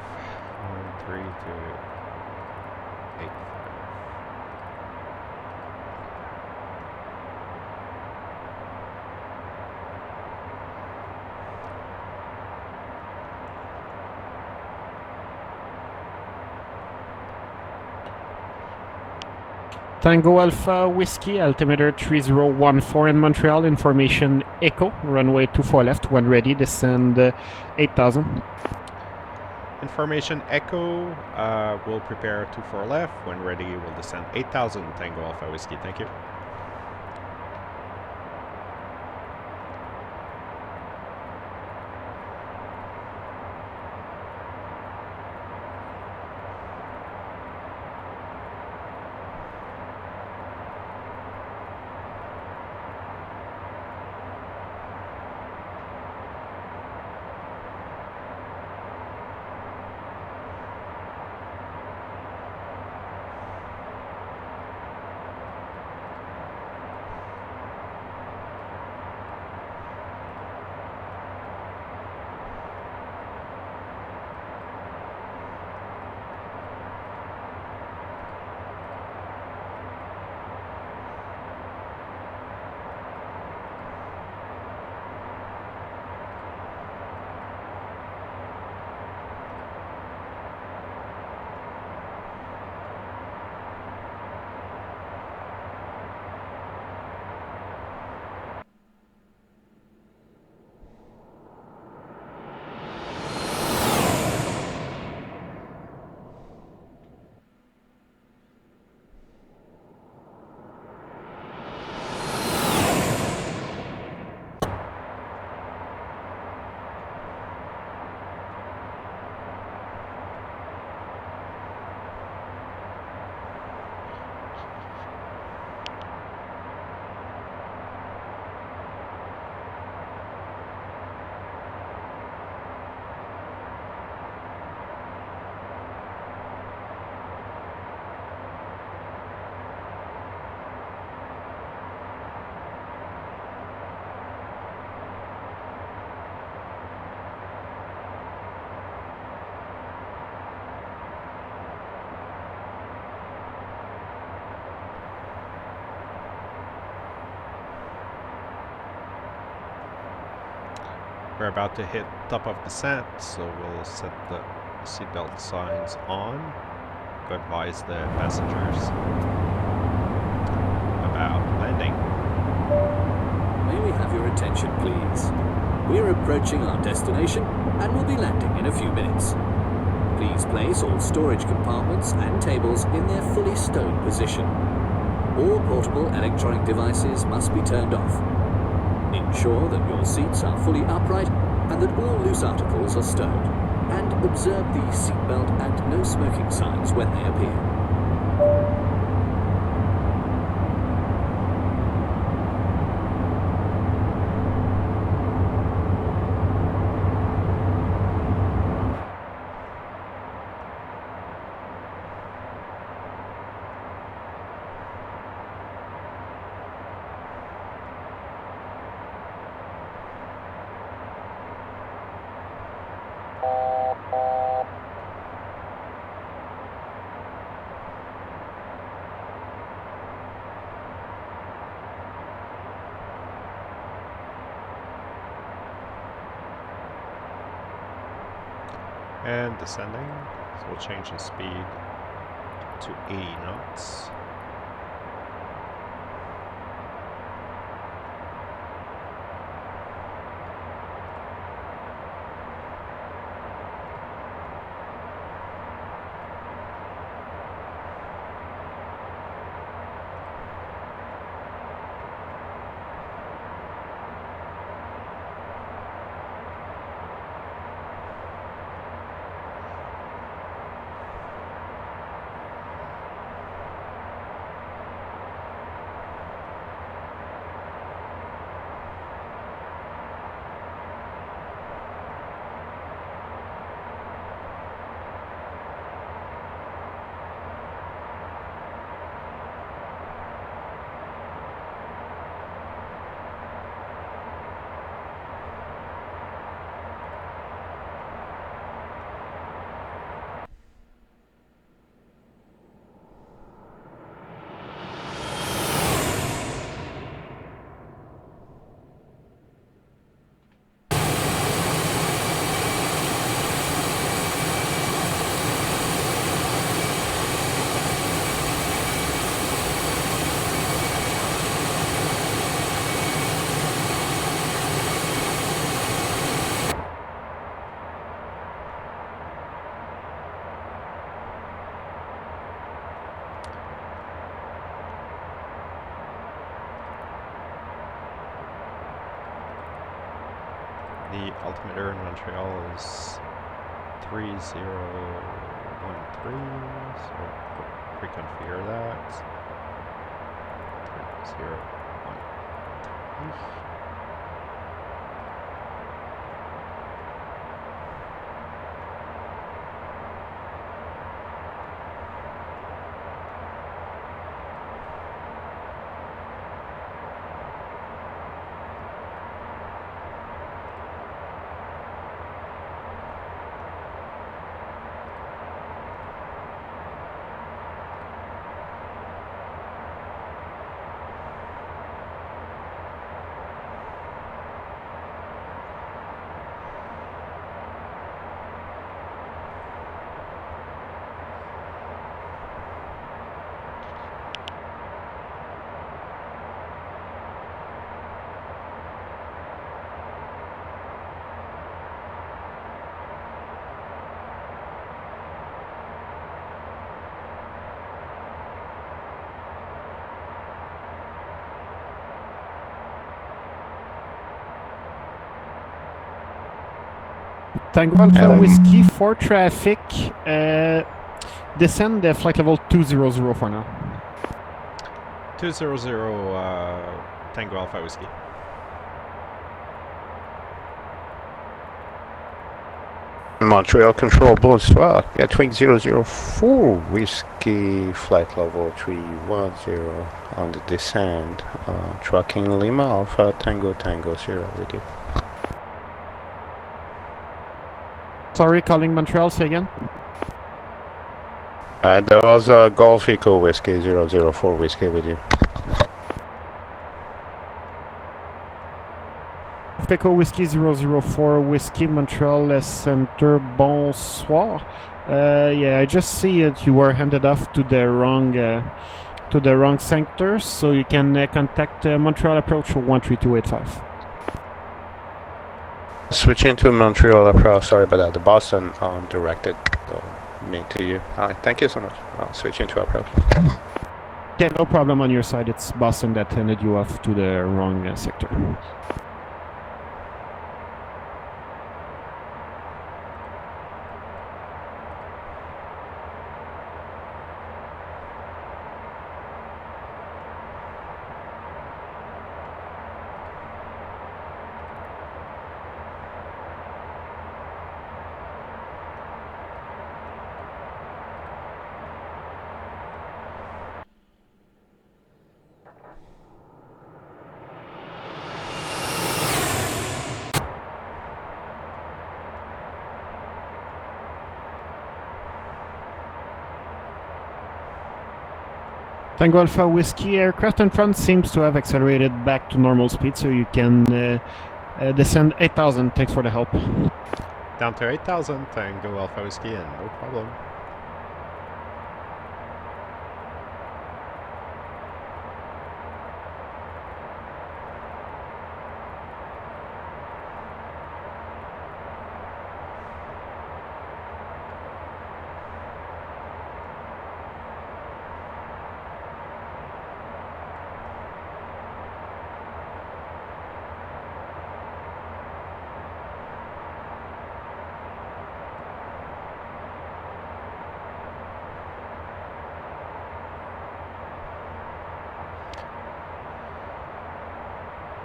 13285. Tango Alpha Whiskey, altimeter 3014 in Montreal, information Echo, runway 24 left, when ready, descend 8000. Information Echo, we'll prepare 24 left, when ready we'll descend 8000, Tango Alpha Whiskey, thank you. We're about to hit top of descent, so we'll set the seatbelt signs on to advise the passengers about landing. May we have your attention, please? We're approaching our destination and will be landing in a few minutes. Please place all storage compartments and tables in their fully stowed position. All portable electronic devices must be turned off. Ensure that your seats are fully upright and that all loose articles are stowed. And observe the seatbelt and no smoking signs when they appear. And descending, so we'll change the speed to 80 knots. The altimeter in Montreal is 3013, so reconfigure that. 3013. Tango Alpha Whiskey for traffic. Descend the flight level 200 for now. 200, Tango Alpha Whiskey. Montreal Control, bonsoir. Yeah, Twin 004 Whiskey, flight level 310 on the descent. Tracking Lima Alpha Tango 0 with you. Sorry, calling Montreal, say again. There was a Golf Eco Whiskey 004 Whiskey with you. Echo Whiskey 004 Whiskey Montreal Center. Bonsoir. Yeah, I just see that you were handed off to the wrong sector, so you can contact Montreal approach 13285. Switching to Montreal approach, sorry about that. The Boston directed me to you. Alright, thank you so much. Switching to approach. Yeah, no problem on your side. It's Boston that handed you off to the wrong sector. Tango Alpha Whiskey, aircraft in front seems to have accelerated back to normal speed, so you can descend 8,000. Thanks for the help. Down to 8,000, Tango Alpha Whiskey in, no problem.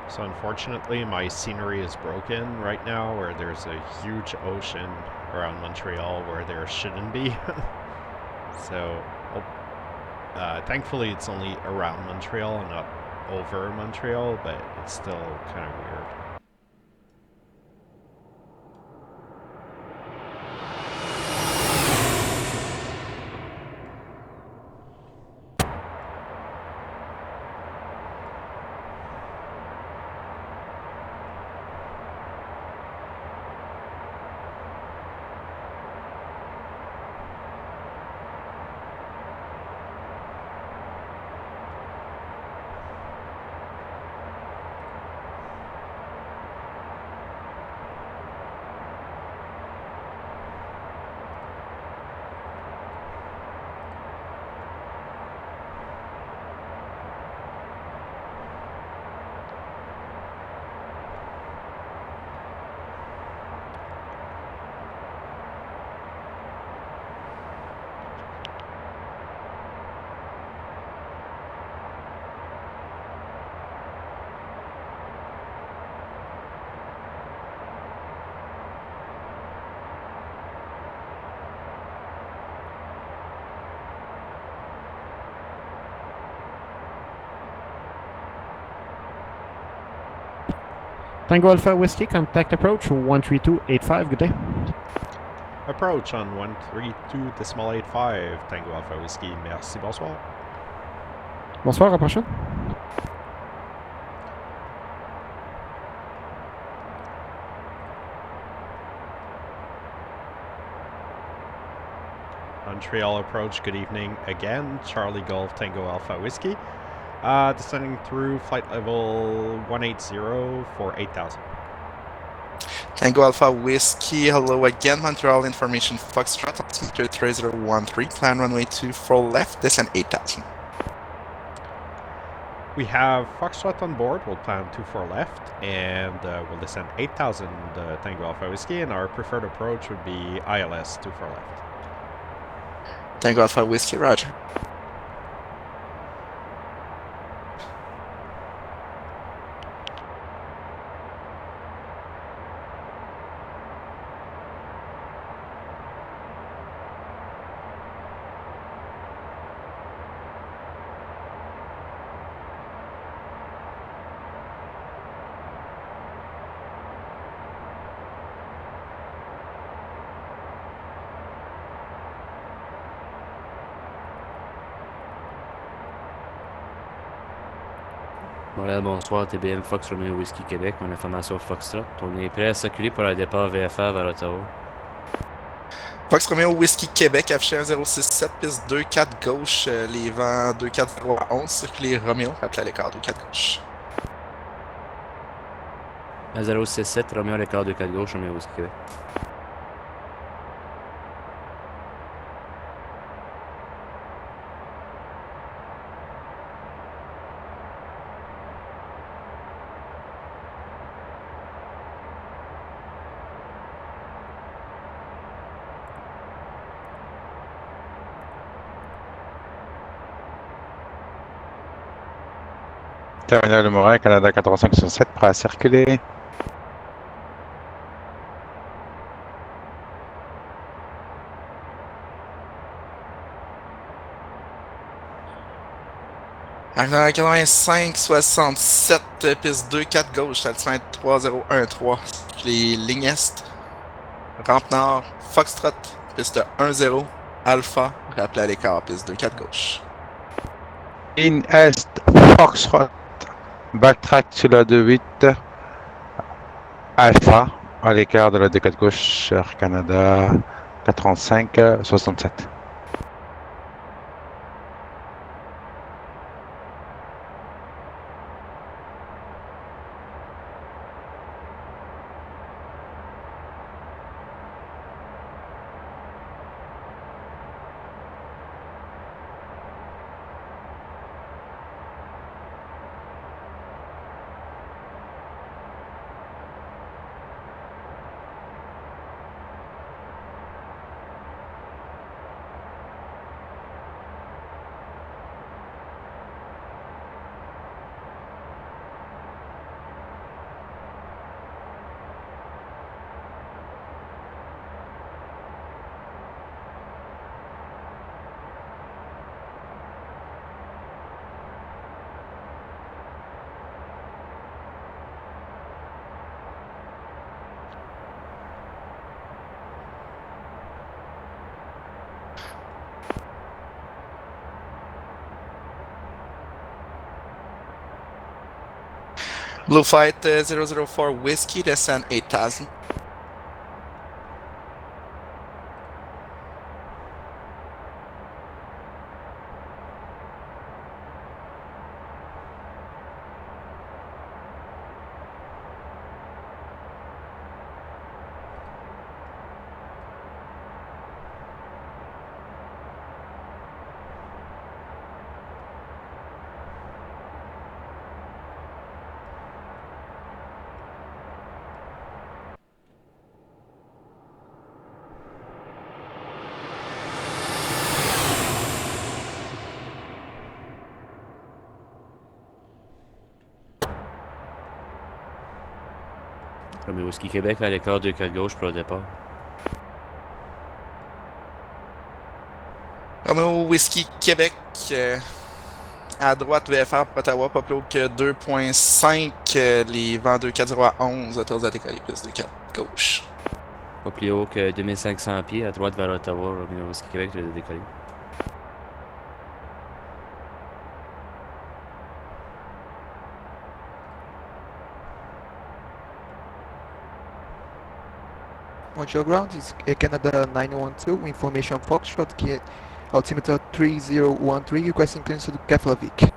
So unfortunately my scenery is broken right now, where there's a huge ocean around Montreal where there shouldn't be. So thankfully it's only around Montreal and not over Montreal, but it's still kind of weird. Tango Alpha Whiskey, contact approach 13285. Good day. Approach on 132.85, Tango Alpha Whiskey, merci, bonsoir. Bonsoir, à la prochaine. Montreal approach, good evening again. Charlie Golf, Tango Alpha Whiskey. Descending through flight level 180 for 8,000. Tango Alpha Whiskey, hello again. Montreal information Foxtrot, altimeter 3013, plan runway 24 left, descend 8,000. We have Foxtrot on board, we'll plan 24 left, and we'll descend 8,000 Tango Alpha Whiskey, and our preferred approach would be ILS 24 left. Tango Alpha Whiskey, roger. Montréal, bonsoir, TBM Fox Romeo Whisky Québec, mon information Foxtrot. On est prêt à circuler pour un départ VFA vers Ottawa. Fox Romeo Whisky Québec, affiché 1067, piste 2-4 gauche, les vents 2-4-0 à 11, circuler Romeo, rappelez à l'écart 2-4 gauche. 1067, Romeo l'écart 2-4 gauche, Romeo Whisky Québec. Terminal de Morin, Canada 8567, prêt à circuler. Canada 85-67, piste 2-4 gauche, altimètre 3013, les lignes est, rampe nord, Foxtrot, piste 10, Alpha, rappelez à l'écart, piste 2-4 gauche. In Est, Foxtrot, backtrack sur la 28, Alpha, à l'écart de la D4 gauche, Air Canada 8567. Blue Flight 004 Whiskey, descend 8000. Romeo Whisky Québec, à l'écart 2-4 gauche pour le départ. Romeo Whisky Québec, à droite VFR pour Ottawa, pas plus haut que 2.5, les vents 2-4-0 à 11, autorise à décoller, piste 2-4 gauche. Pas plus haut que 2500 pieds, à droite vers Ottawa, Romeo Whisky Québec, je vais décoller. Montreal ground is Canada 912, information Foxtrot, altimeter 3013, requesting clearance to Keflavik.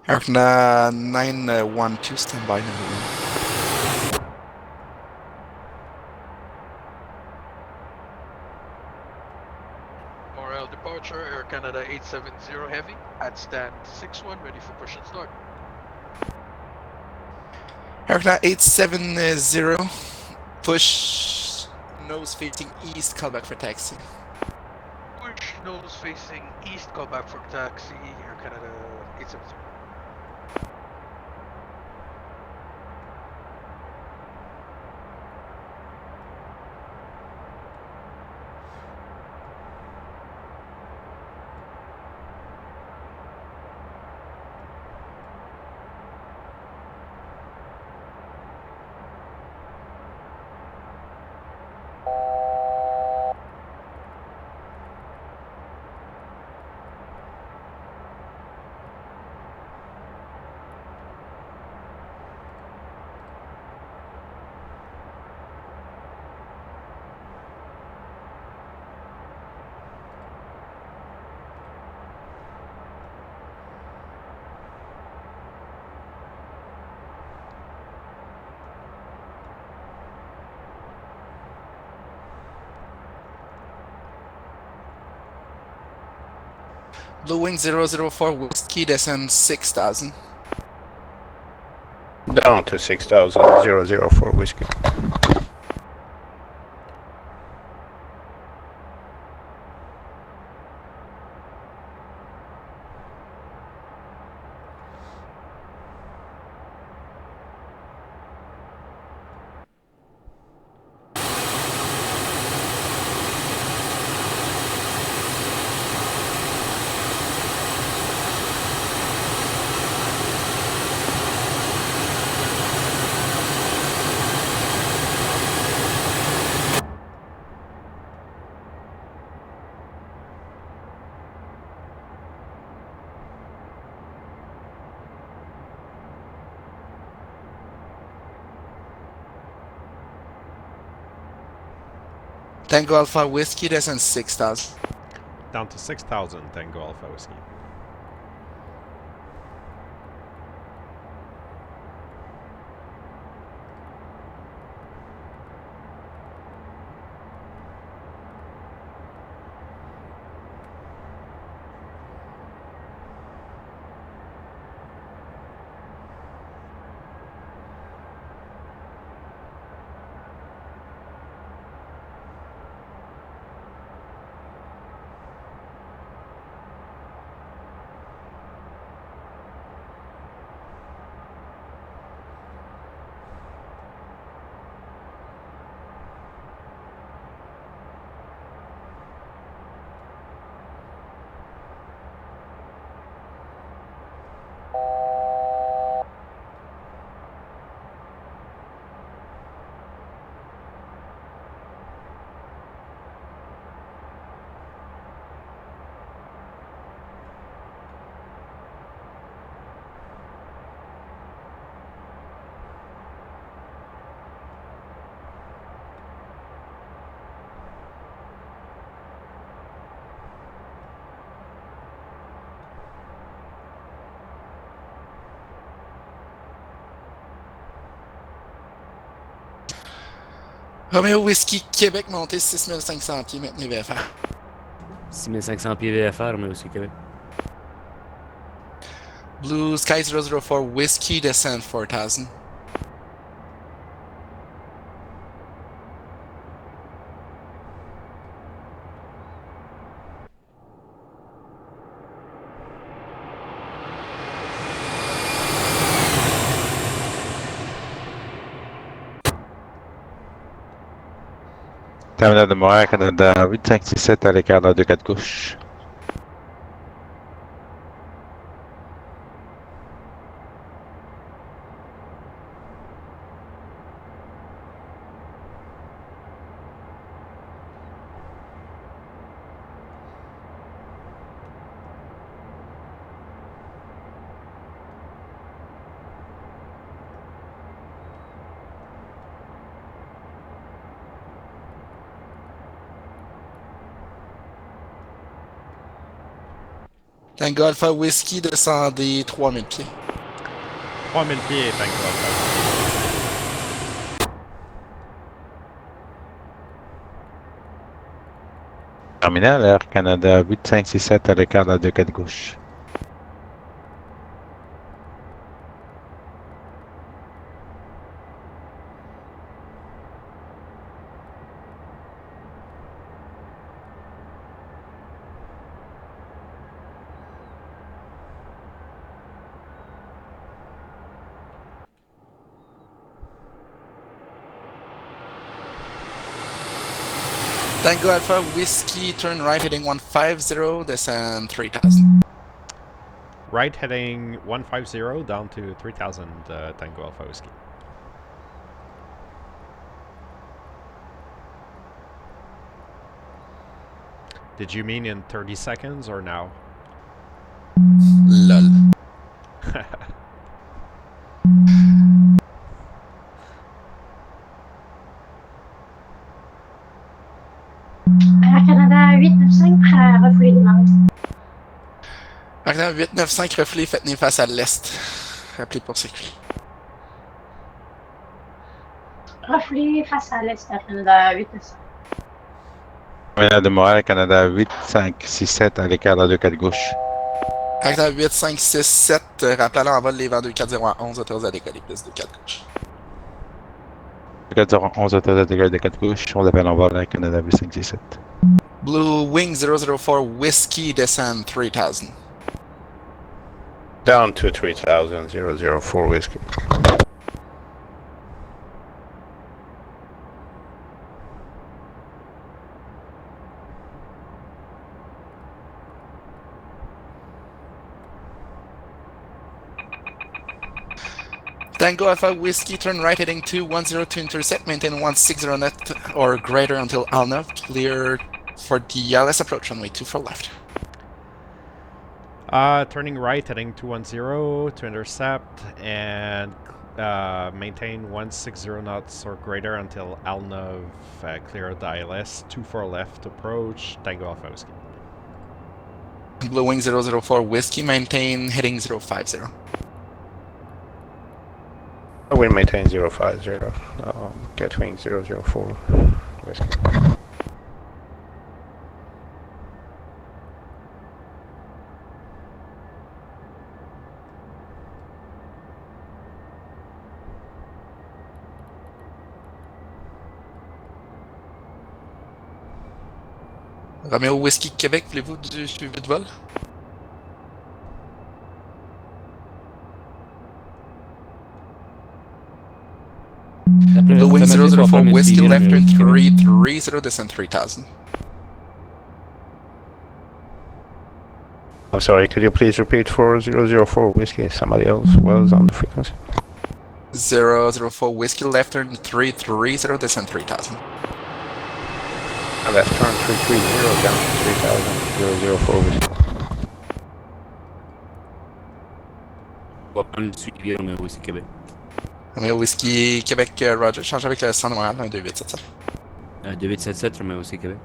Air 912, stand by now. Montreal departure, Air Canada 870 heavy, at stand 61, ready for push and start. Air Canada 870, push nose facing east, call back for taxi. Push nose facing east, call back for taxi, Air Canada 870. Blue Wing 004 Whiskey descend 6,000. Down to 6,000, 004 whiskey. Tango Alpha Whiskey descend 6,000. Down to 6,000, Tango Alpha Whiskey. Romeo Whiskey Québec monté 6500 pieds, maintenez VFR. 6500 pieds VFR, mais aussi Québec. Blue Sky 004 Whiskey descend 4,000. Terminal de Montréal, Canada 8567 à l'écart de 2-4 gauche. Tango Alpha Whiskey descendez 3000 pieds. 3000 pieds, Tango Alpha. Terminal Air Canada 8567 à l'écart de 2-4 gauche. Tango Alpha Whiskey turn right heading 150 descend 3000. Right heading 150 down to 3000, Tango Alpha Whiskey. Did you mean in 30 seconds or now? Lol. Air Canada 895, refouler les marques. Air Canada 895 reflé, faites-nous face à l'est. Appelez pour circuit. Refouler face à l'est, Air Canada 895. Terminal de Montréal, Canada 8567 à l'écart de 2-4 gauche. Caractère 8, 5, 6, 7, rappelez en vol les vents 240 à 11, autorisé à décoller, plus de 4 gauche. 401 autorisé à décoller de 4 gauche, on l'appelle en vol à Canada 8567. Blue Wing 004 Whiskey, descend 3000. Down to 3000, 004 whiskey. Tango Alpha Whiskey, turn right heading 210 to intercept, maintain 160 net or greater until Alnov, clear for the LS approach, runway 24 left. Turning right, heading 210 to intercept, and maintain 160 knots or greater until Alnov, clear the ILS, 24 left approach, Tango Alpha Whiskey. Blue Wing 004 Whiskey, maintain heading 050. I will maintain 050, Gatwing 004 whiskey. Romeo Whiskey Québec, voulez-vous du suivi de vol? Blue Wing 004 Whiskey, left turn 330, descend 3000. I'm sorry, could you please repeat for 004 whiskey? Somebody else was on the frequency. 004 Whiskey, left turn 330, descend 3000. And left turn 330, down to 3000, 004 whiskey. On va prendre le suivi Romeo Whiskey Québec. Romeo Whiskey Québec, Roger, change avec le 100 de Montréal, 12877. 2877 Romeo Whiskey Québec.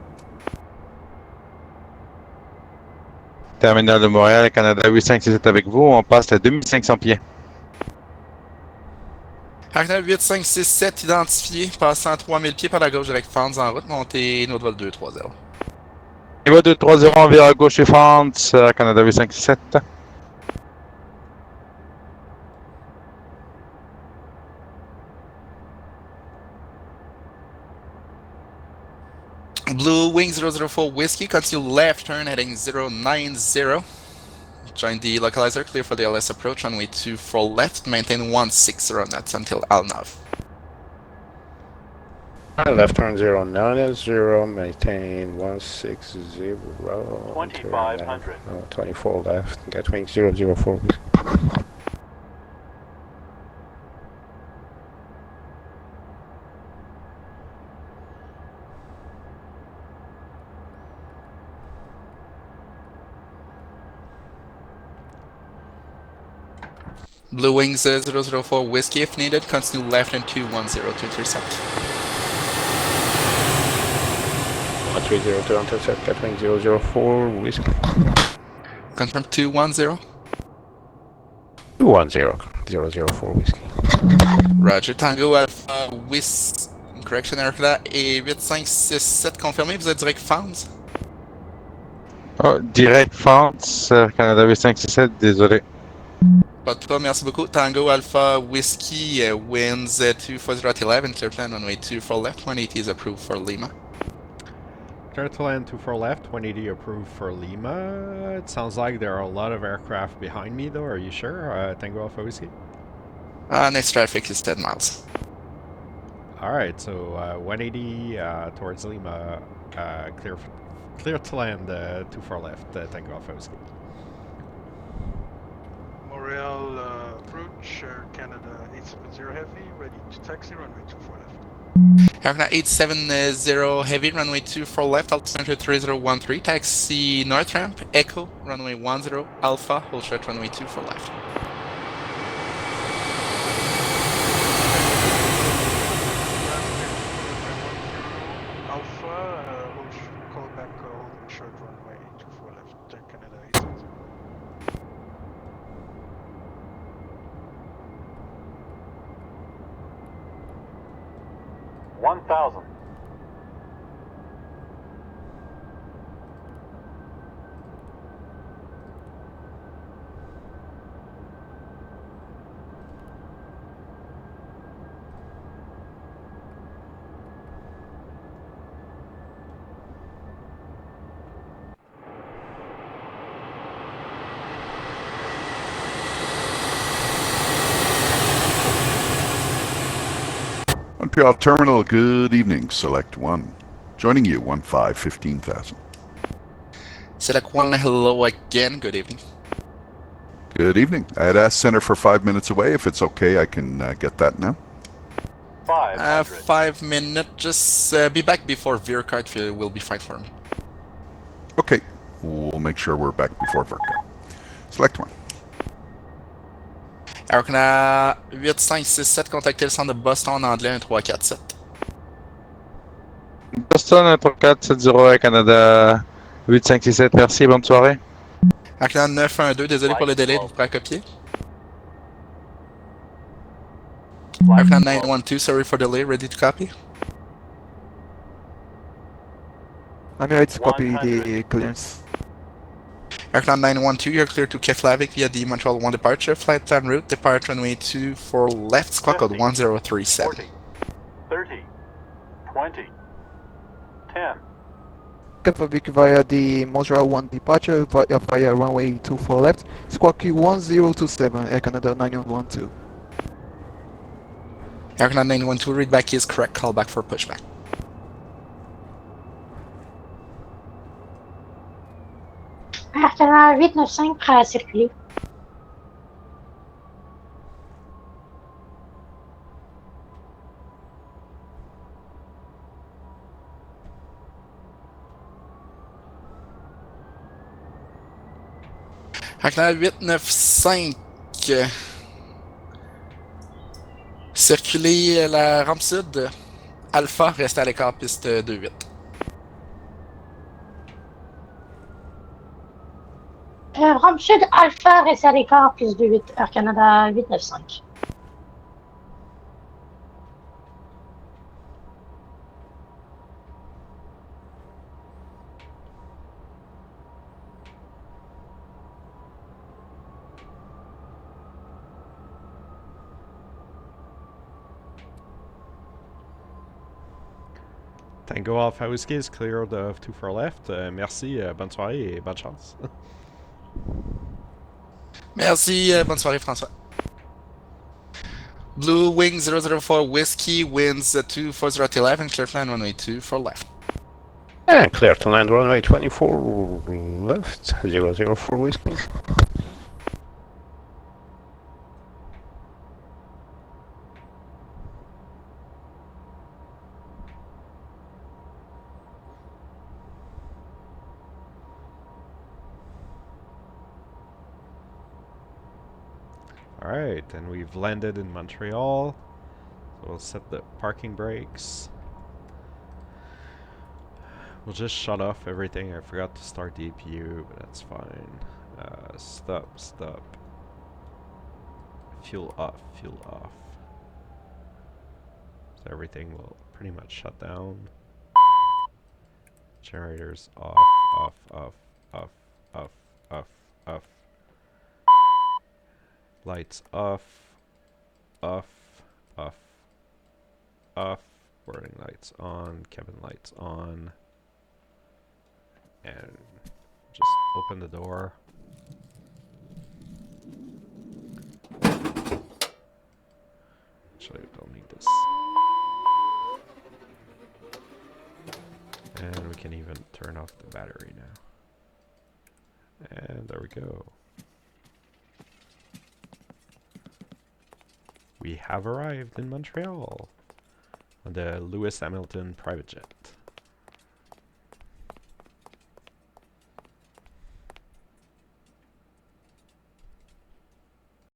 Terminal de Montréal, Canada 8567 avec vous, on passe à 2500 pieds. Caractère 8567 identifié, passant 3000 pieds par la gauche direct Fans en route, montée notre vol 230. Niveau 230, on vire à gauche et France, Canada 8567. Blue Wing 004 Whiskey, continue left turn heading 090. Join the localizer, clear for the LS approach, runway 24 left, maintain 160 knots until Alnov. Left turn 090, maintain 160. 2500. 24 left, Gatwing 004 whiskey. Blue Wings 004 Whiskey, if needed, continue left and 210 to intercept. 130 to intercept, Gatwing 004 whiskey. Confirm 210. 210, 004 whiskey. Roger, Tango Alpha correction aircraft et 8567 confirmé, vous êtes direct Fans? Oh, direct France, Canada 8567, désolé. Pas de problème, merci beaucoup. Tango Alpha Whiskey wins 240 at 11, clear plan runway 24 left, 180 is approved for Lima. Clear to land 24 left, 180 approved for Lima. It sounds like there are a lot of aircraft behind me though, are you sure? Tango Alpha Whiskey? Next traffic is 10 miles. Alright, so 180 towards Lima, clear to land 24 left, Tango Alpha Whiskey. Montreal approach, Canada 870 heavy, ready to taxi, runway 24 left. Canada 870 heavy, runway 24 left, altimeter 3013, taxi north ramp, Echo, runway 10 Alpha, hold short runway 24 left. Alpha, call back, holding short runway 24 left, Canada 870. 1000. Montreal Terminal, good evening. Select 1. Joining you, 15,000. Select 1, hello again, good evening. Good evening. I had asked Center for 5 minutes away. If it's okay, I can get that now. 5 minutes, just be back before Veercart will be fine for me. Okay, we'll make sure we're back before Verka. Select 1. Alors qu'on a 8, 5, 6, 7, contactez le centre de Boston en anglais, 1, 3, 4, 7. Boston 13470 Air Canada 8567, merci, bonne soirée. Air 912, désolé pour le délai, vous prêt à copier? Air 912, sorry for the delay, ready to copy? I'm ready to copy the clearance. Air 912, you're clear to Keflavik via the Montreal 1 departure, flight plan route, depart runway 24 left, squawk code 1037. 40, 30, 20, 10. Keflavik via the Montreal 1 departure via runway 24 left, squawk 1027, Air Canada 912. Air 912, readback is correct, call back for pushback. Air Canada 895, prêt à circuler. Air Canada 895. Circulez la rampe sud. Alpha, restez à l'écart, piste 28. Rampe sud, Alpha, reste à l'écart, plus de 8, Air Canada 895. Tango Alpha Whiskey is clear of 24 left. Merci, bonne soirée et bonne chance. Merci, bonne soirée François. Blue Wing 004 Whiskey winds 240 to 11, clear to land runway 24 left. And clear to land runway 24 left, 004 Whiskey. Alright, and we've landed in Montreal. So we'll set the parking brakes. We'll just shut off everything. I forgot to start the APU, but that's fine. Stop. Fuel off. So everything will pretty much shut down. Generators off. Lights off. Boarding lights on. Cabin lights on. And just open the door. Actually, we don't need this. And we can even turn off the battery now. And there we go. We have arrived in Montreal on the Lewis Hamilton private jet.